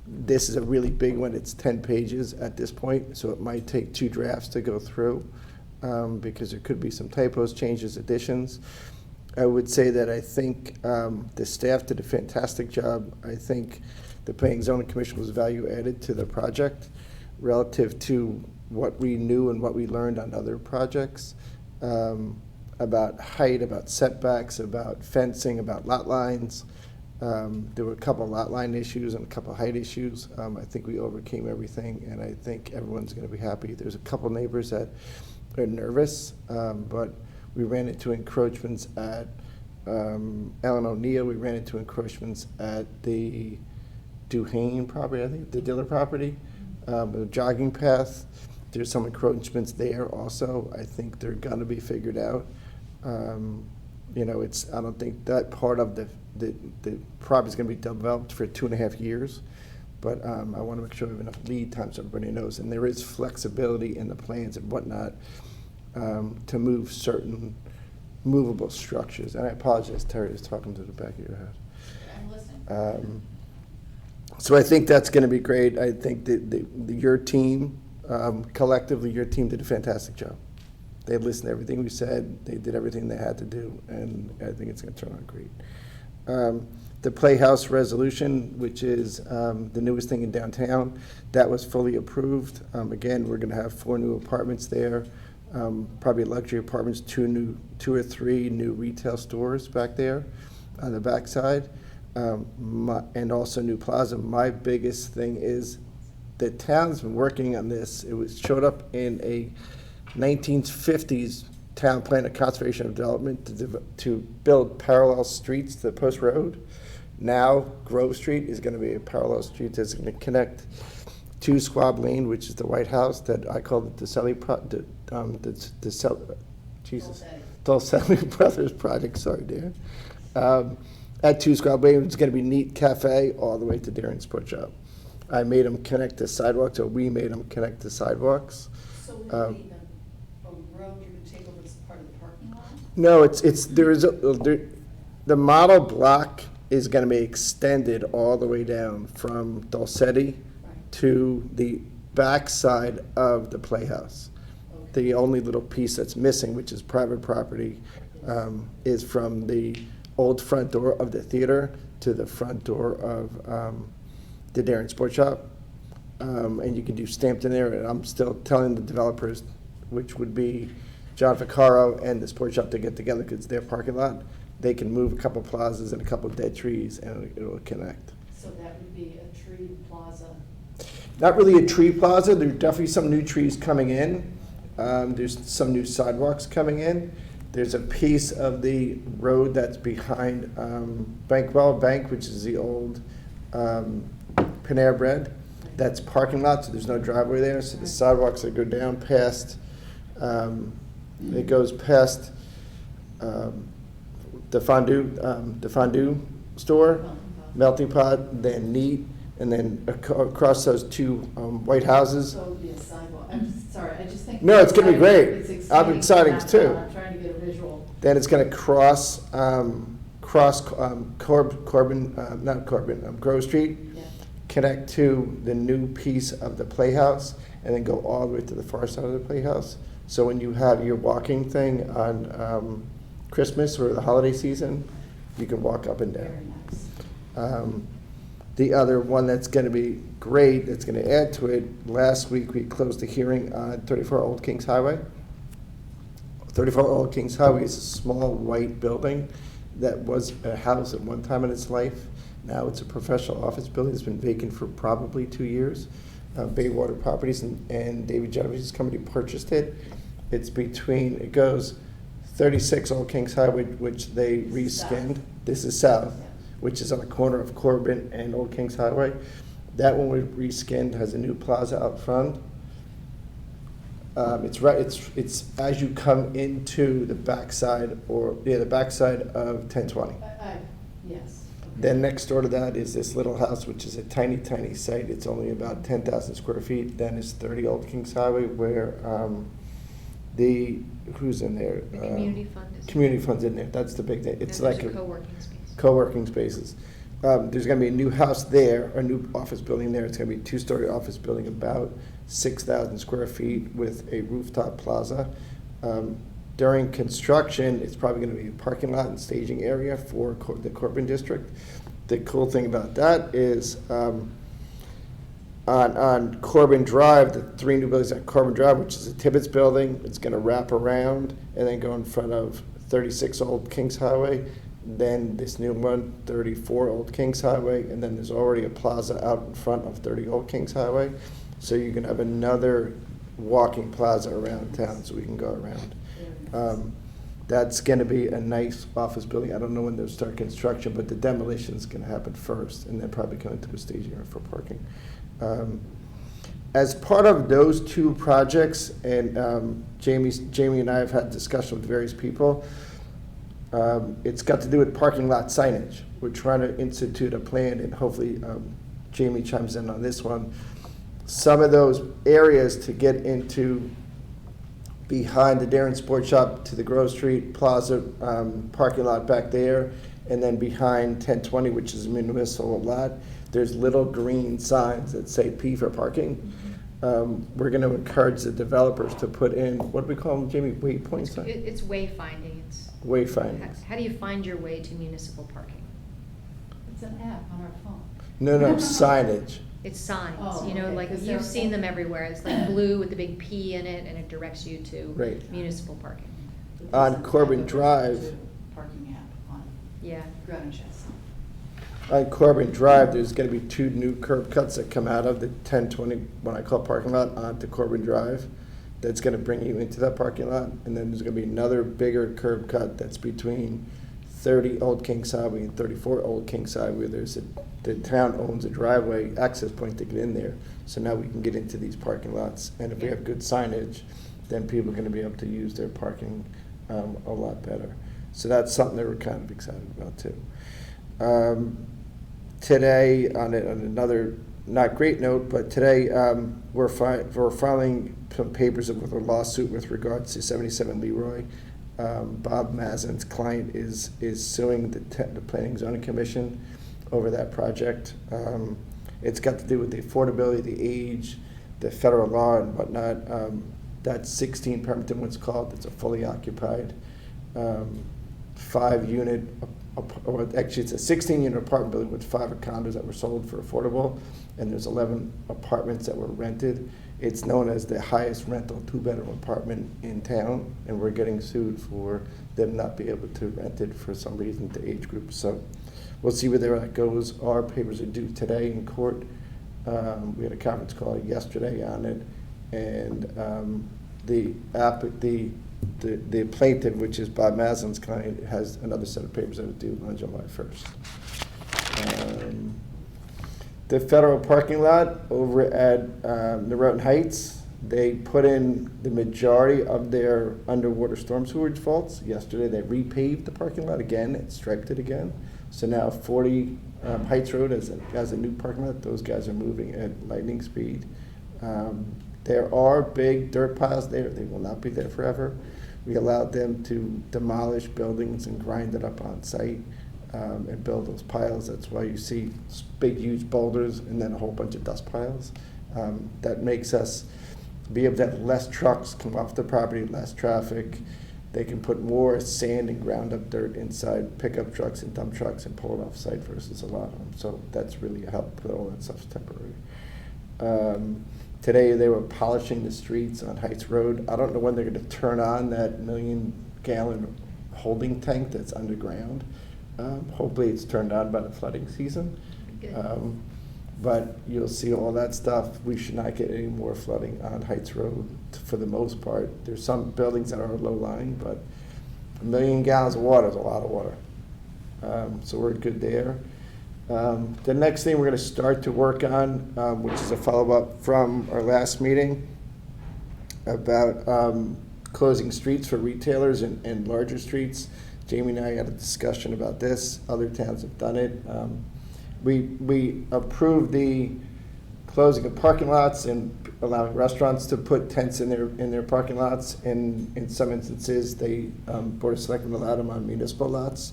This is a really big one. It's 10 pages at this point, so it might take 2 drafts to go through because there could be some typos, changes, additions. I would say that I think the staff did a fantastic job. I think the Planning and Zoning Commission was value added to the project relative to what we knew and what we learned on other projects about height, about setbacks, about fencing, about lot lines. There were a couple of lot line issues and a couple of height issues. I think we overcame everything, and I think everyone's going to be happy. There's a couple neighbors that are nervous, but we ran into encroachments at Ellen O'Neill. We ran into encroachments at the Duhane property, I think, the Diller property, the jogging path. There's some encroachments there also. I think they're going to be figured out. I don't think that part of the property is going to be developed for 2.5 years. But I want to make sure we have enough lead time so everybody knows. And there is flexibility in the plans and whatnot to move certain movable structures. And I apologize, Terry is talking to the back of your head. I'm listening. So I think that's going to be great. I think that your team, collectively, your team did a fantastic job. They listened to everything we said. They did everything they had to do, and I think it's going to turn out great. The Playhouse resolution, which is the newest thing in downtown, that was fully approved. Again, we're going to have 4 new apartments there, probably luxury apartments, 2 or 3 new retail stores back there on the backside. And also new plaza. My biggest thing is the town's been working on this. It showed up in a 1950s town plan of conservation and development to build parallel streets to the Post Road. Now Grove Street is going to be a parallel street that's going to connect to Squab Lane, which is the White House that I call the Dulcelli Brothers Project. Sorry, dear. At 2 Squab Lane, it's going to be Neat Cafe all the way to Darien Sport Shop. I made them connect to sidewalks, or we made them connect to sidewalks. So would it be a road you would take over as part of the parking lot? No, the model block is going to be extended all the way down from Dulcetti Right. to the backside of the Playhouse. Okay. The only little piece that's missing, which is private property, is from the old front door of the theater to the front door of the Darien Sport Shop. And you can do stamped in there, and I'm still telling the developers, which would be John Vaccaro and the Sport Shop, to get together because it's their parking lot. They can move a couple plazas and a couple dead trees, and it'll connect. So that would be a tree plaza. Not really a tree plaza. There's definitely some new trees coming in. There's some new sidewalks coming in. There's a piece of the road that's behind Bankwell Bank, which is the old Panera Bread. That's parking lot, so there's no driveway there. So the sidewalks that go down past, it goes past the fondue store, Melting Pot, then Neat, and then across those 2 white houses. So it would be a sidewalk. I'm just, sorry, I just think. No, it's gonna be great. It's I'm exciting excited too. I'm trying to get a visual. Then it's going to cross Grove Street, Yeah. connect to the new piece of the Playhouse, and then go all the way to the far side of the Playhouse. So when you have your walking thing on Christmas or the holiday season, you can walk up and Very down. nice. The other one that's going to be great, that's going to add to it, last week we closed the hearing on 34 Old Kings Highway. 34 Old Kings Highway is a small white building that was a house at one time in its life. Now it's a professional office building. It's been vacant for probably 2 years. Baywater Properties and David Genevieve's company purchased it. It goes 36 Old Kings Highway, which they reskinned. This is south, which is on the corner of Corbin and Old Kings Highway. That one was reskinned, has a new plaza out front. It's as you come into the backside the backside of 1020. Yes. Then next door to that is this little house, which is a tiny, tiny site. It's only about 10,000 square feet. Then it's 30 Old Kings Highway, where who's in there? The community fund is. Community fund's in there. That's the big thing. It's And like there's a co-working space. co-working spaces. There's going to be a new house there, a new office building there. It's going to be a 2-story office building, about 6,000 square feet with a rooftop plaza. During construction, it's probably going to be a parking lot and staging area for the Corbin District. The cool thing about that is on Corbin Drive, the 3 new buildings on Corbin Drive, which is a Tibbetts building, it's going to wrap around and then go in front of 36 Old Kings Highway. Then this new one, 34 Old Kings Highway, and then there's already a plaza out in front of 30 Old Kings Highway. So you can have another walking plaza around town, so we can go around. That's going to be a nice office building. I don't know when they'll start construction, but the demolition is going to happen first, and then probably go into a staging area for parking. As part of those 2 projects, and Jamie and I have had discussion with various people, it's got to do with parking lot signage. We're trying to institute a plan, and hopefully Jamie chimes in on this one. Some of those areas to get into behind the Darien Sport Shop to the Grove Street Plaza parking lot back there, and then behind 1020, which is a municipal lot, there's little green signs that say P for parking. We're gonna encourage the developers to put in, what do we call them, Jamie, waypoints? It's wayfinding, it's. Wayfindings. How do you find your way to municipal parking? It's an app on our phone. No, signage. It's signs, Oh, you know, okay, like 'cause you've they're- seen them everywhere. It's like blue with the big P in it and it directs you to Right. municipal parking. But On there's an Corbin app Drive. Parking app on Yeah. Greenwich. On Corbin Drive, there's gonna be 2 new curb cuts that come out of the 1020, what I call parking lot, onto Corbin Drive. That's gonna bring you into that parking lot, and then there's gonna be another bigger curb cut that's between 30 Old Kings Highway and 34 Old Kings Highway, where the town owns a driveway access point to get in there. So now we can get into these parking lots, and if we have good signage, then people are gonna be able to use their parking a lot better. So that's something that we're kind of excited about too. Today, on another not great note, but today we're filing some papers with a lawsuit with regards to 77 Leroy. Bob Mazen's client is suing the Planning and Zoning Commission over that project. It's got to do with the affordability, the age, the federal law and whatnot. That's 16 Pemberton, what's called, it's a fully occupied 5-unit, or actually it's a 16-unit apartment building with 5 condos that were sold for affordable, and there's 11 apartments that were rented. It's known as the highest rental 2-bedroom apartment in town, and we're getting sued for them not being able to rent it for some reason to age groups. So we'll see where that goes. Our papers are due today in court. We had a conference call yesterday on it, and the plaintiff, which is Bob Mazen's client, has another set of papers that are due on July 1st. The federal parking lot over at Norotan Heights, they put in the majority of their underwater storm sewage faults. Yesterday, they repaved the parking lot again and striped it again. So now 40 Heights Road has a new parking lot. Those guys are moving at lightning speed. There are big dirt piles there. They will not be there forever. We allowed them to demolish buildings and grind it up on site and build those piles. That's why you see big, huge boulders and then a whole bunch of dust piles. That makes us be able to have less trucks come off the property, less traffic. They can put more sand and ground up dirt inside pickup trucks and dump trucks and pull it off site versus a lot of them. So that's really a help, but all that stuff's temporary. Today they were polishing the streets on Heights Road. I don't know when they're gonna turn on that 1-million-gallon holding tank that's underground. Hopefully it's turned on by the flooding season. Good. But you'll see all that stuff. We should not get any more flooding on Heights Road for the most part. There's some buildings that are low lying, but 1 million gallons of water is a lot of water. So we're good there. The next thing we're gonna start to work on, which is a follow-up from our last meeting about closing streets for retailers and larger streets. Jamie and I had a discussion about this. Other towns have done it. We approved the closing of parking lots and allowing restaurants to put tents in their parking lots. And in some instances, they Board of Selectmen allowed them on municipal lots.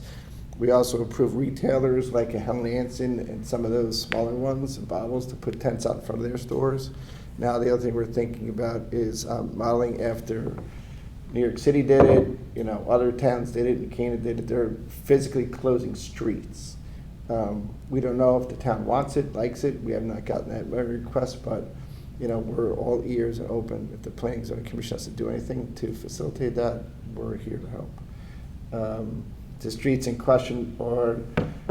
We also approved retailers like a Helen Hansen and some of those smaller ones, Bobbles, to put tents out in front of their stores. Now the other thing we're thinking about is modeling after New York City did it, other towns did it, and Canada did it. They're physically closing streets. We don't know if the town wants it, likes it. We have not gotten that request, but we're all ears and open. If the Planning and Zoning Commission has to do anything to facilitate that, we're here to help. The streets in question are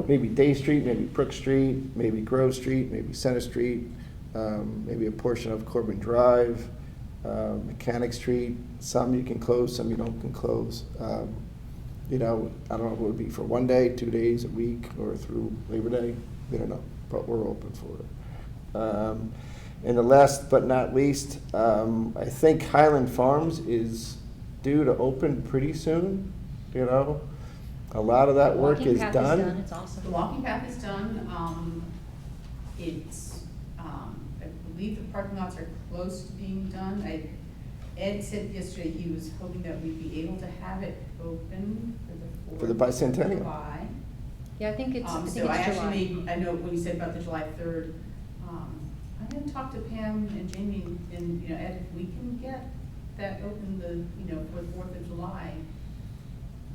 maybe Day Street, maybe Brook Street, maybe Grove Street, maybe Center Street, maybe a portion of Corbin Drive, Mechanic Street. Some you can close, some you can close. I don't know if it would be for 1 day, 2 days, a week, or through Labor Day. We don't know, but we're open for it. And the last but not least, I think Highland Farms is due to open pretty soon. A lot of that work Walking is path done. It's awesome. The walking path is done. I believe the parking lots are close to being done. Ed said yesterday he was hoping that we'd be able to have it open For the bicentennial. July. Yeah, I think it's So I July. actually made, I know when you said about the July 3rd, I'm gonna talk to Pam and Jamie and, Ed, if we can get that open for the 4th of July,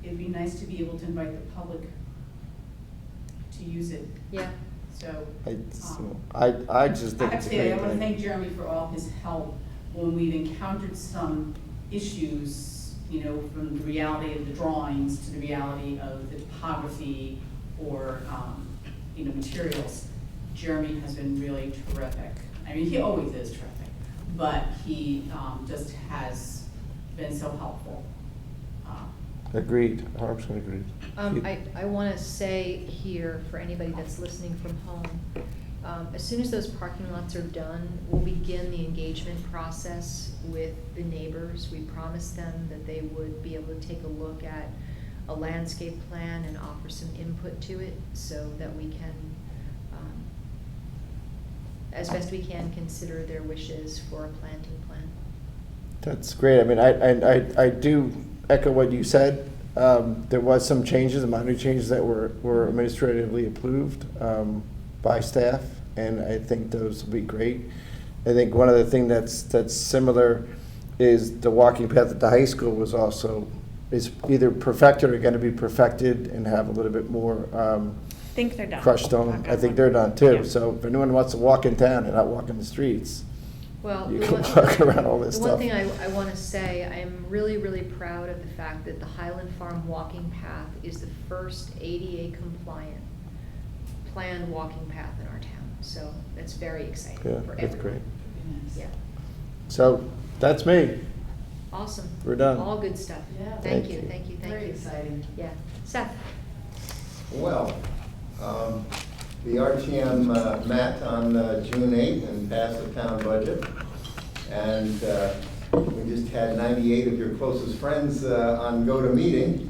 it'd be nice to be able to invite the public to use it. Yeah, So, I just I think have it's to a say, I great want to thing. thank Jeremy for all his help when we've encountered some issues, from the reality of the drawings to the reality of the topography or, materials. Jeremy has been really terrific. I mean, he always is terrific, but he just has been so helpful. Agreed, 100% agreed. I want to say here, for anybody that's listening from home, as soon as those parking lots are done, we'll begin the engagement process with the neighbors. We promised them that they would be able to take a look at a landscape plan and offer some input to it so that we can, as best we can, consider their wishes for a planting plan. That's great. I mean, I do echo what you said. There was some changes, minor changes that were administratively approved by staff, and I think those will be great. I think one other thing that's similar is the walking path at the high school is either perfected or going to be perfected and have a little bit more Think they're done. crushed stone. I think they're done too. So if anyone wants to walk in town and not walk in the streets, Well, you the can one- walk around all this The one stuff. thing I want to say, I am really, really proud of the fact that the Highland Farm walking path is the first ADA compliant planned walking path in our town. So that's very exciting Yeah, for that's everyone. great. Yeah, So that's me. awesome. We're done. All good stuff. Yeah. Thank Thank you, you. thank you, thank you. Very exciting. Yeah. Seth? Well, the RTM met on June 8th and passed the town budget. And we just had 98 of your closest friends on GoToMeeting.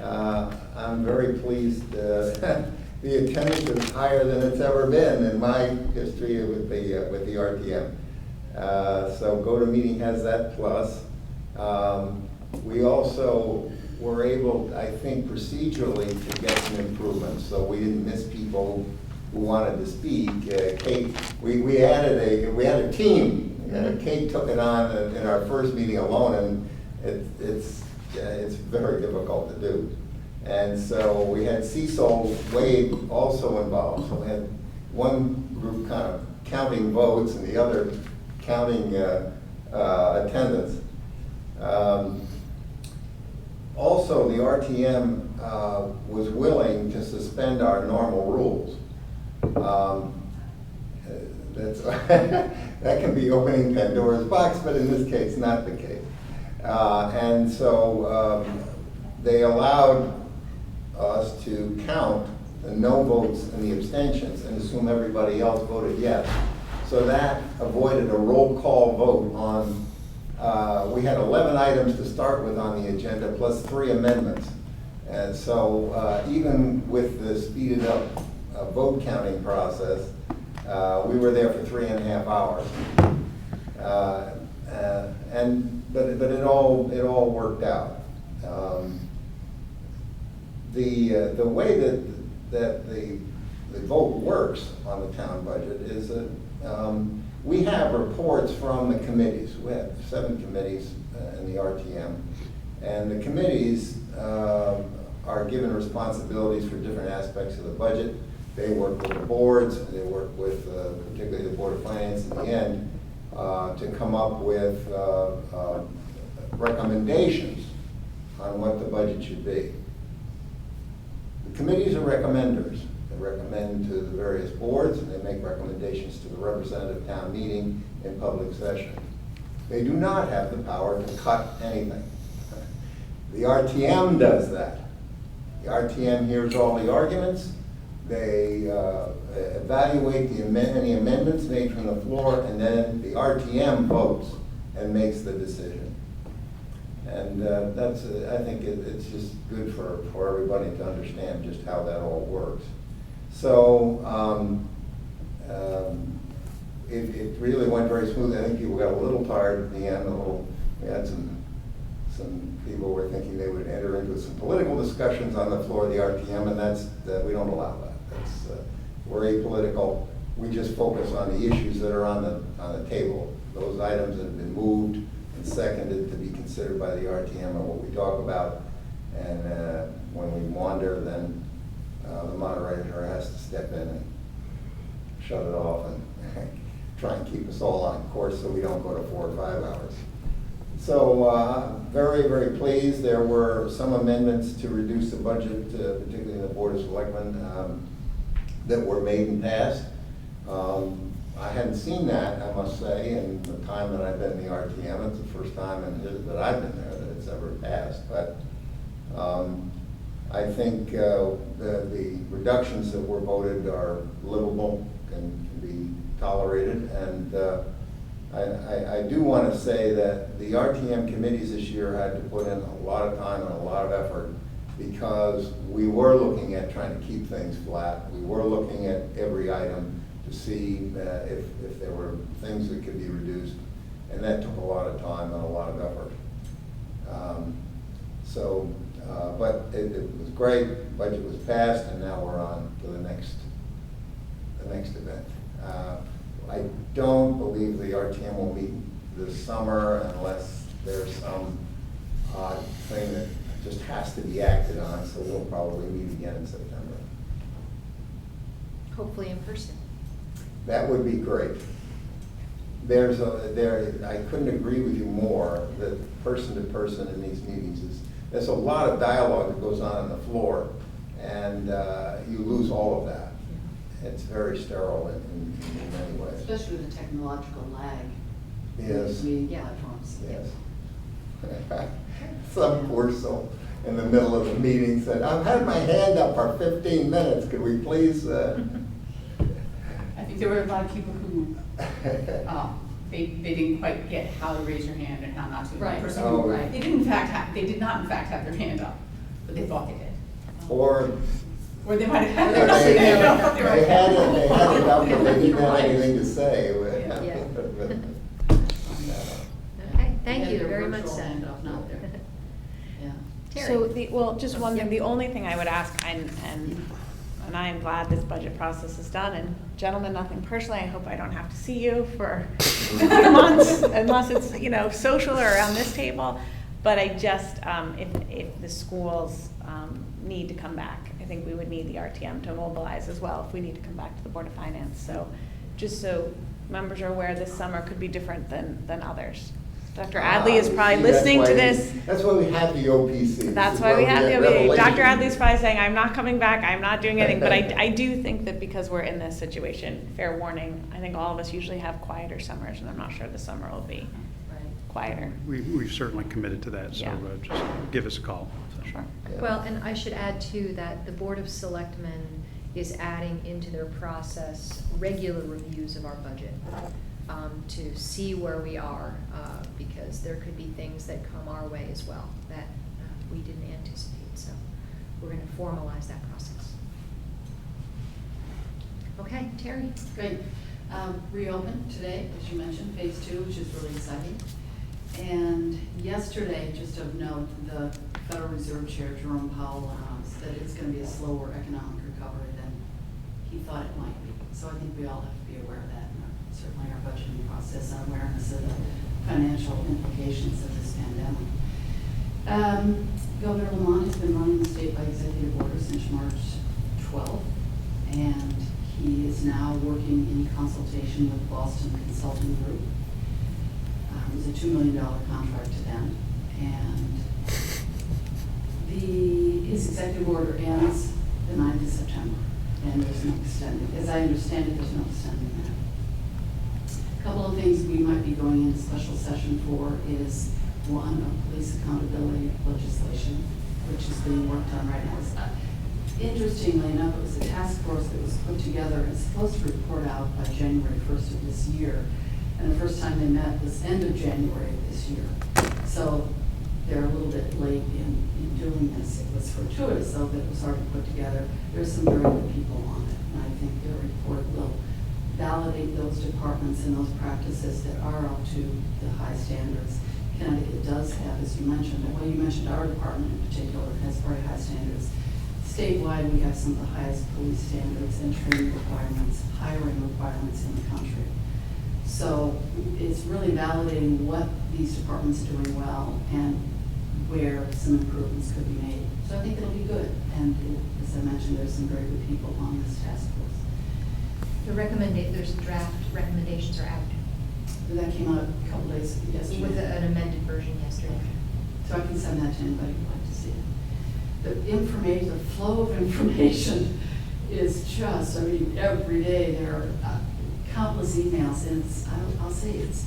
I'm very pleased. The attendance is higher than it's ever been in my history with the RTM. So GoToMeeting has that plus. We also were able, I think, procedurally to get some improvements, so we didn't miss people who wanted to speak. Kate, we had a team. Kate took it on in our first meeting alone, and it's very difficult to do. And so we had Cecil Wade also involved. So we had one group kind of counting votes and the other counting attendance. Also, the RTM was willing to suspend our normal rules. That can be opening Pandora's box, but in this case, not the case. And so they allowed us to count the no votes and the abstentions and assume everybody else voted yes. So that avoided a roll call vote on, we had 11 items to start with on the agenda, plus 3 amendments. And so even with the speeded up vote counting process, we were there for 3.5 hours. But it all worked out. The way that the vote works on the town budget is that we have reports from the committees. We have 7 committees in the RTM, and the committees are given responsibilities for different aspects of the budget. They work with the boards, they work with particularly the Board of Finance in the end to come up with recommendations on what the budget should be. The committees are recommenders. They recommend to the various boards, and they make recommendations to the representative town meeting in public session. They do not have the power to cut anything. The RTM does that. The RTM hears all the arguments. They evaluate any amendments made from the floor, and then the RTM votes and makes the decision. And I think it's just good for everybody to understand just how that all works. So it really went very smoothly. I think people got a little tired at the end. We had some people were thinking they would enter into some political discussions on the floor of the RTM, and we don't allow that. We're apolitical. We just focus on the issues that are on the table. Those items that have been moved and seconded to be considered by the RTM are what we talk about. And when we wander, then the moderator has to step in and shut it off and try and keep us all on course so we don't go to 4 or 5 hours. So very, very pleased. There were some amendments to reduce the budget, particularly in the Board of Selectmen, that were made and passed. I hadn't seen that, I must say, in the time that I've been in the RTM. It's the first time that I've been there that it's ever passed. But I think the reductions that were voted are livable and can be tolerated. And I do want to say that the RTM committees this year had to put in a lot of time and a lot of effort, because we were looking at trying to keep things flat. We were looking at every item to see if there were things that could be reduced, and that took a lot of time and a lot of effort. But it was great. The budget was passed, and now we're on to the next event. I don't believe the RTM will meet this summer unless there's some odd thing that just has to be acted on, so we'll probably meet again in September. Hopefully in person. That would be great. I couldn't agree with you more that person to person in these meetings there's a lot of dialogue that goes on the floor, and you lose all of that. It's very sterile in many ways. Especially the technological lag. Yes. Meeting Yeah. platforms. Yes. Some poor soul in the middle of the meeting said, "I've had my hand up for 15 minutes. Could we please?" I think there were a lot of people who, they didn't quite get how to raise your hand and how not to. Right. The person Oh, who- right. They did not in fact have their hand up, but they thought they did. Or Or they might have had they their had hand up. it up, but they didn't have anything to say. Yeah. No. Okay, thank They you had their very much, virtual Seth. handoff, not their- Yeah. Terry. Just one thing, Yep. the only thing I would ask, and I am glad this budget process is done, and gentlemen, nothing personally, I hope I don't have to see you for a few months, unless it's, social or around this table, but I just, if the schools need to come back, I think we would need the RTM to mobilize as well if we need to come back to the Board of Finance, so, just so members are aware, this summer could be different than others. Dr. Adley is probably See, listening to that's this. That's why we have the OPC. That's This is why we have get the, revelation. Dr. Adley's probably saying, I'm not coming back, I'm not doing anything, but I do think that because we're in this situation, fair warning, I think all of us usually have quieter summers, and I'm not sure the summer will be quieter. We've certainly committed to that, so Yeah. just give us a call. So. Sure. Yeah. Well, and I should add too that the Board of Selectmen is adding into their process regular reviews of our budget to see where we are, because there could be things that come our way as well that we didn't anticipate. So we're going to formalize that process. Okay, Terry. Great. Reopened today, as you mentioned, phase 2, which is really exciting. And yesterday, just of note, the Federal Reserve Chair, Jerome Powell, announced that it's going to be a slower economic recovery than he thought it might be. So I think we all have to be aware of that, and certainly our budgeting process and awareness of the financial implications of this pandemic. Governor Lamont has been running the state by executive order since March 12th, and he is now working in consultation with Boston Consulting Group. It was a $2 million contract to them, and his executive order ends the 9th of September, and there's no extending. As I understand it, there's no extending that. A couple of things we might be going into special session for is, one, of police accountability legislation, which is being worked on right now. Interestingly enough, it was a task force that was put together and supposed to report out by January 1st of this year. And the first time they met was end of January of this year. So they're a little bit late in doing this. It was fortuitous, though, that it was already put together. There's some very good people on it, and I think their report will validate those departments and those practices that are up to the high standards Connecticut does have, as you mentioned, and well, you mentioned our department in particular has very high standards. Statewide, we have some of the highest police standards and training requirements, hiring requirements in the country. So it's really validating what these departments are doing well and where some improvements could be made. So I think it'll be good. And as I mentioned, there's some very good people on this task force. There's draft recommendations are out That came out a couple days yesterday. with an amended version yesterday. So I can send that to anybody who'd like to see it. The information, the flow of information is just, I mean, every day there are countless emails, and it's, I'll say it's,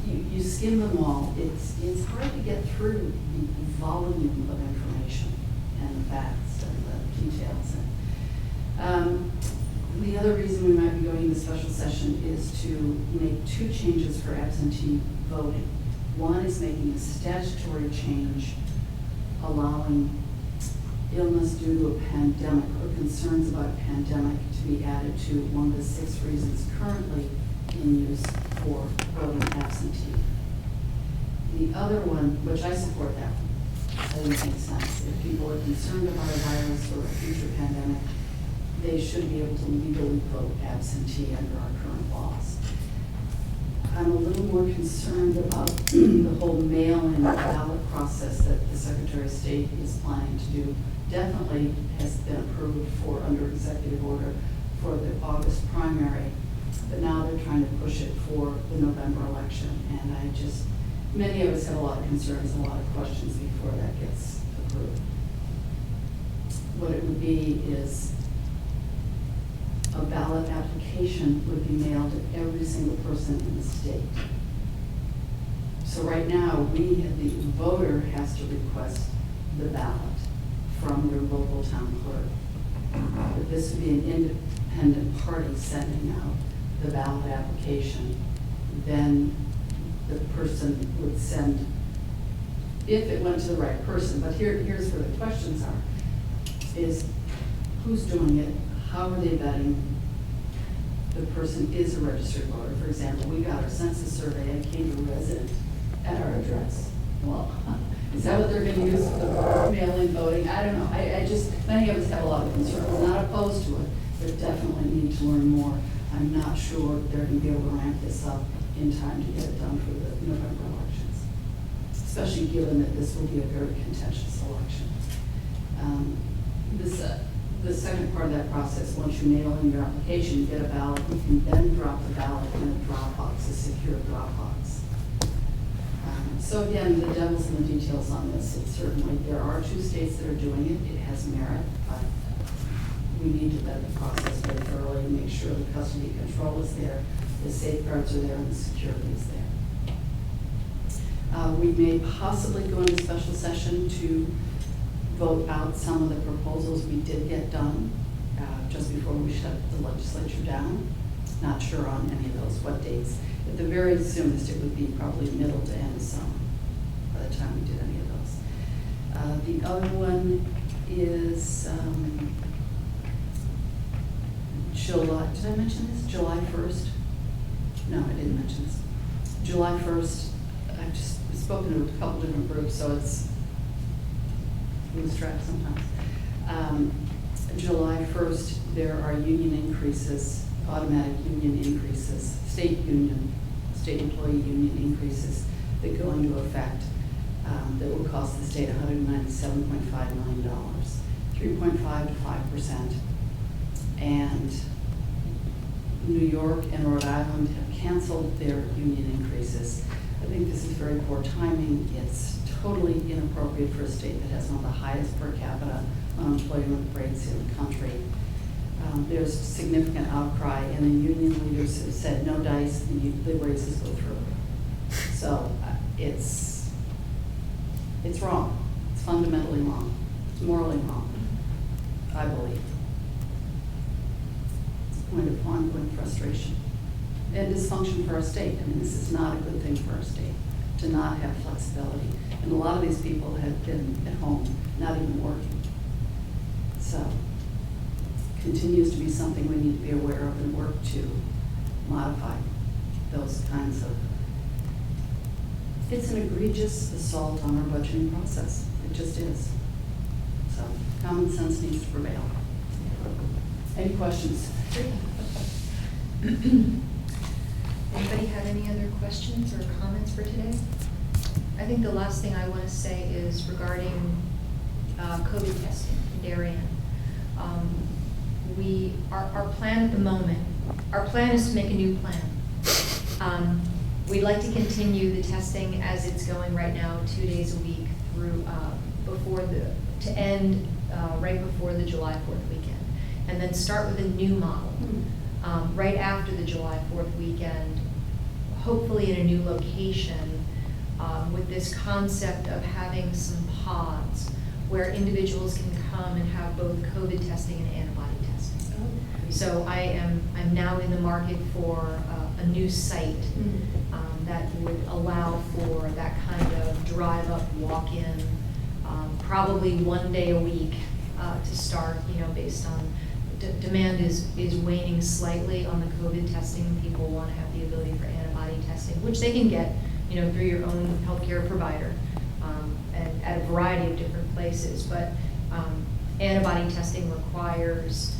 you skim them all. It's hard to get through the volume of information and the facts and the details. The other reason we might be going into special session is to make two changes for absentee voting. One is making a statutory change allowing illness due to a pandemic or concerns about a pandemic to be added to one of the 6 reasons currently in use for voting absentee. The other one, which I support that one, I think it makes sense. If people are concerned about a virus or a future pandemic, they should be able to legally vote absentee under our current laws. I'm a little more concerned about the whole mail-in ballot process that the Secretary of State is planning to do. Definitely has been approved for under executive order for the August primary, but now they're trying to push it for the November election. And many of us have a lot of concerns and a lot of questions before that gets approved. What it would be is a ballot application would be mailed to every single person in the state. So right now, the voter has to request the ballot from their local town clerk. But this would be an independent party sending out the ballot application. Then the person would send, if it went to the right person, but here's where the questions are, is who's doing it? How are they vetting the person is a registered voter? For example, we got our census survey and came to a resident at our address. Well, is that what they're gonna use for mail-in voting? I don't know. Many of us have a lot of concerns. We're not opposed to it, but definitely need to learn more. I'm not sure they're gonna be able to ramp this up in time to get it done for the November elections, especially given that this will be a very contentious election. The second part of that process, once you mail in your application, you get a ballot, you can then drop the ballot in a Dropbox, a secure Dropbox. So again, the devil's in the details on this. It's certainly, there are 2 states that are doing it. It has merit, but we need to vet the process very thoroughly and make sure the custody control is there, the safeguards are there, and the security is there. We may possibly go into special session to vote out some of the proposals we did get done just before we shut the legislature down. Not sure on any of those, what dates. At the very soonest, it would be probably middle to end summer by the time we did any of those. The other one is July, did I mention this? July 1st? No, I didn't mention this. July 1st, I've just spoken to a couple different groups, so it's lose track sometimes. July 1st, there are union increases, automatic union increases, state employee union increases that go into effect that will cost the state $197.5 million, 3.5 to 5%. And New York and Rhode Island have canceled their union increases. I think this is very poor timing. It's totally inappropriate for a state that has one of the highest per capita unemployment rates in the country. There's significant outcry, and the union leaders have said, no dice, the raises go through. So it's wrong. It's fundamentally wrong. It's morally wrong, I believe. It's a point of ongoing frustration and dysfunction for our state. I mean, this is not a good thing for our state to not have flexibility. And a lot of these people have been at home, not even working. So continues to be something we need to be aware of and work to modify those kinds of It's an egregious assault on our budgeting process. It just is. So common sense needs to prevail. Any questions? Anybody have any other questions or comments for today? I think the last thing I want to say is regarding COVID testing in Darien. Our plan at the moment, our plan is to make a new plan. We'd like to continue the testing as it's going right now, 2 days a week through, to end right before the July 4th weekend. And then start with a new model, right after the July 4th weekend, hopefully in a new location, with this concept of having some pods where individuals can come and have both COVID testing and antibody testing. So I'm now in the market for a new site that would allow for that kind of drive-up, walk-in, probably 1 day a week to start, based on demand is waning slightly on the COVID testing. People want to have the ability for antibody testing, which they can get, through your own healthcare provider, and at a variety of different places. But antibody testing requires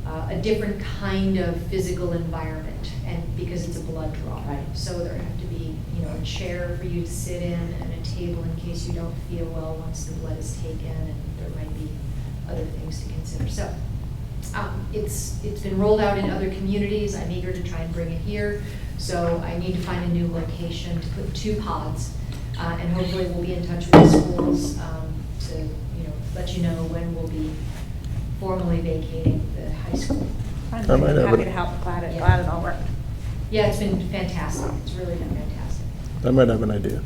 a different kind of physical environment, and because it's a blood draw. Right. So there have to be, a chair for you to sit in and a table in case you don't feel well once the blood is taken, and there might be other things to consider. So it's been rolled out in other communities. I'm eager to try and bring it here. So I need to find a new location to put 2 pods, and hopefully we'll be in touch with the schools to let you know when we'll be formally vacating the high school. I'm I might have happy it. to help, glad it Yeah. all worked. Yeah, it's been fantastic. It's really been fantastic. I might have an idea.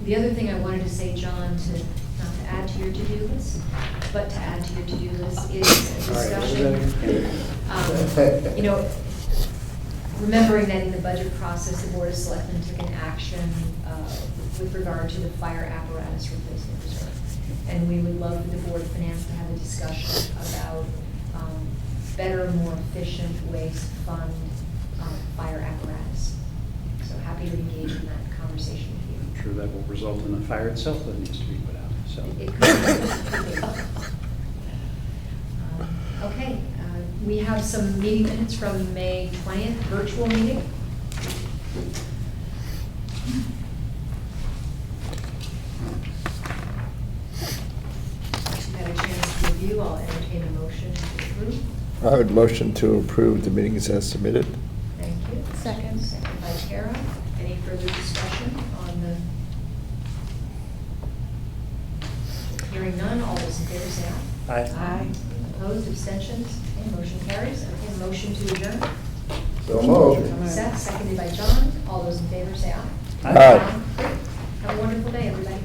The other thing I wanted to say, John, not to add to your to-do list, but to add to your to-do list is a discussion. Remembering that in the budget process, the Board of Selectmen took an action with regard to the fire apparatus replacement reserve. And we would love for the Board of Finance to have a discussion about better, more efficient ways to fund fire apparatus. So happy to engage in that conversation with you. I'm sure that will result in the fire itself that needs to be put out, so. It could be. Okay, we have some meeting minutes from May 20th, virtual meeting. If you had a chance to review, I'll entertain a motion to approve. I would motion to approve the meetings as submitted. Thank you. Second. Second by Tara. Any further discussion on the? Hearing none, all those in favor say aye. Aye. Opposed, abstentions? Okay, motion carries. Okay, motion to adjourn. So moved. Seth, seconded by John. All those in favor say aye. Aye. Great. Have a wonderful day, everybody.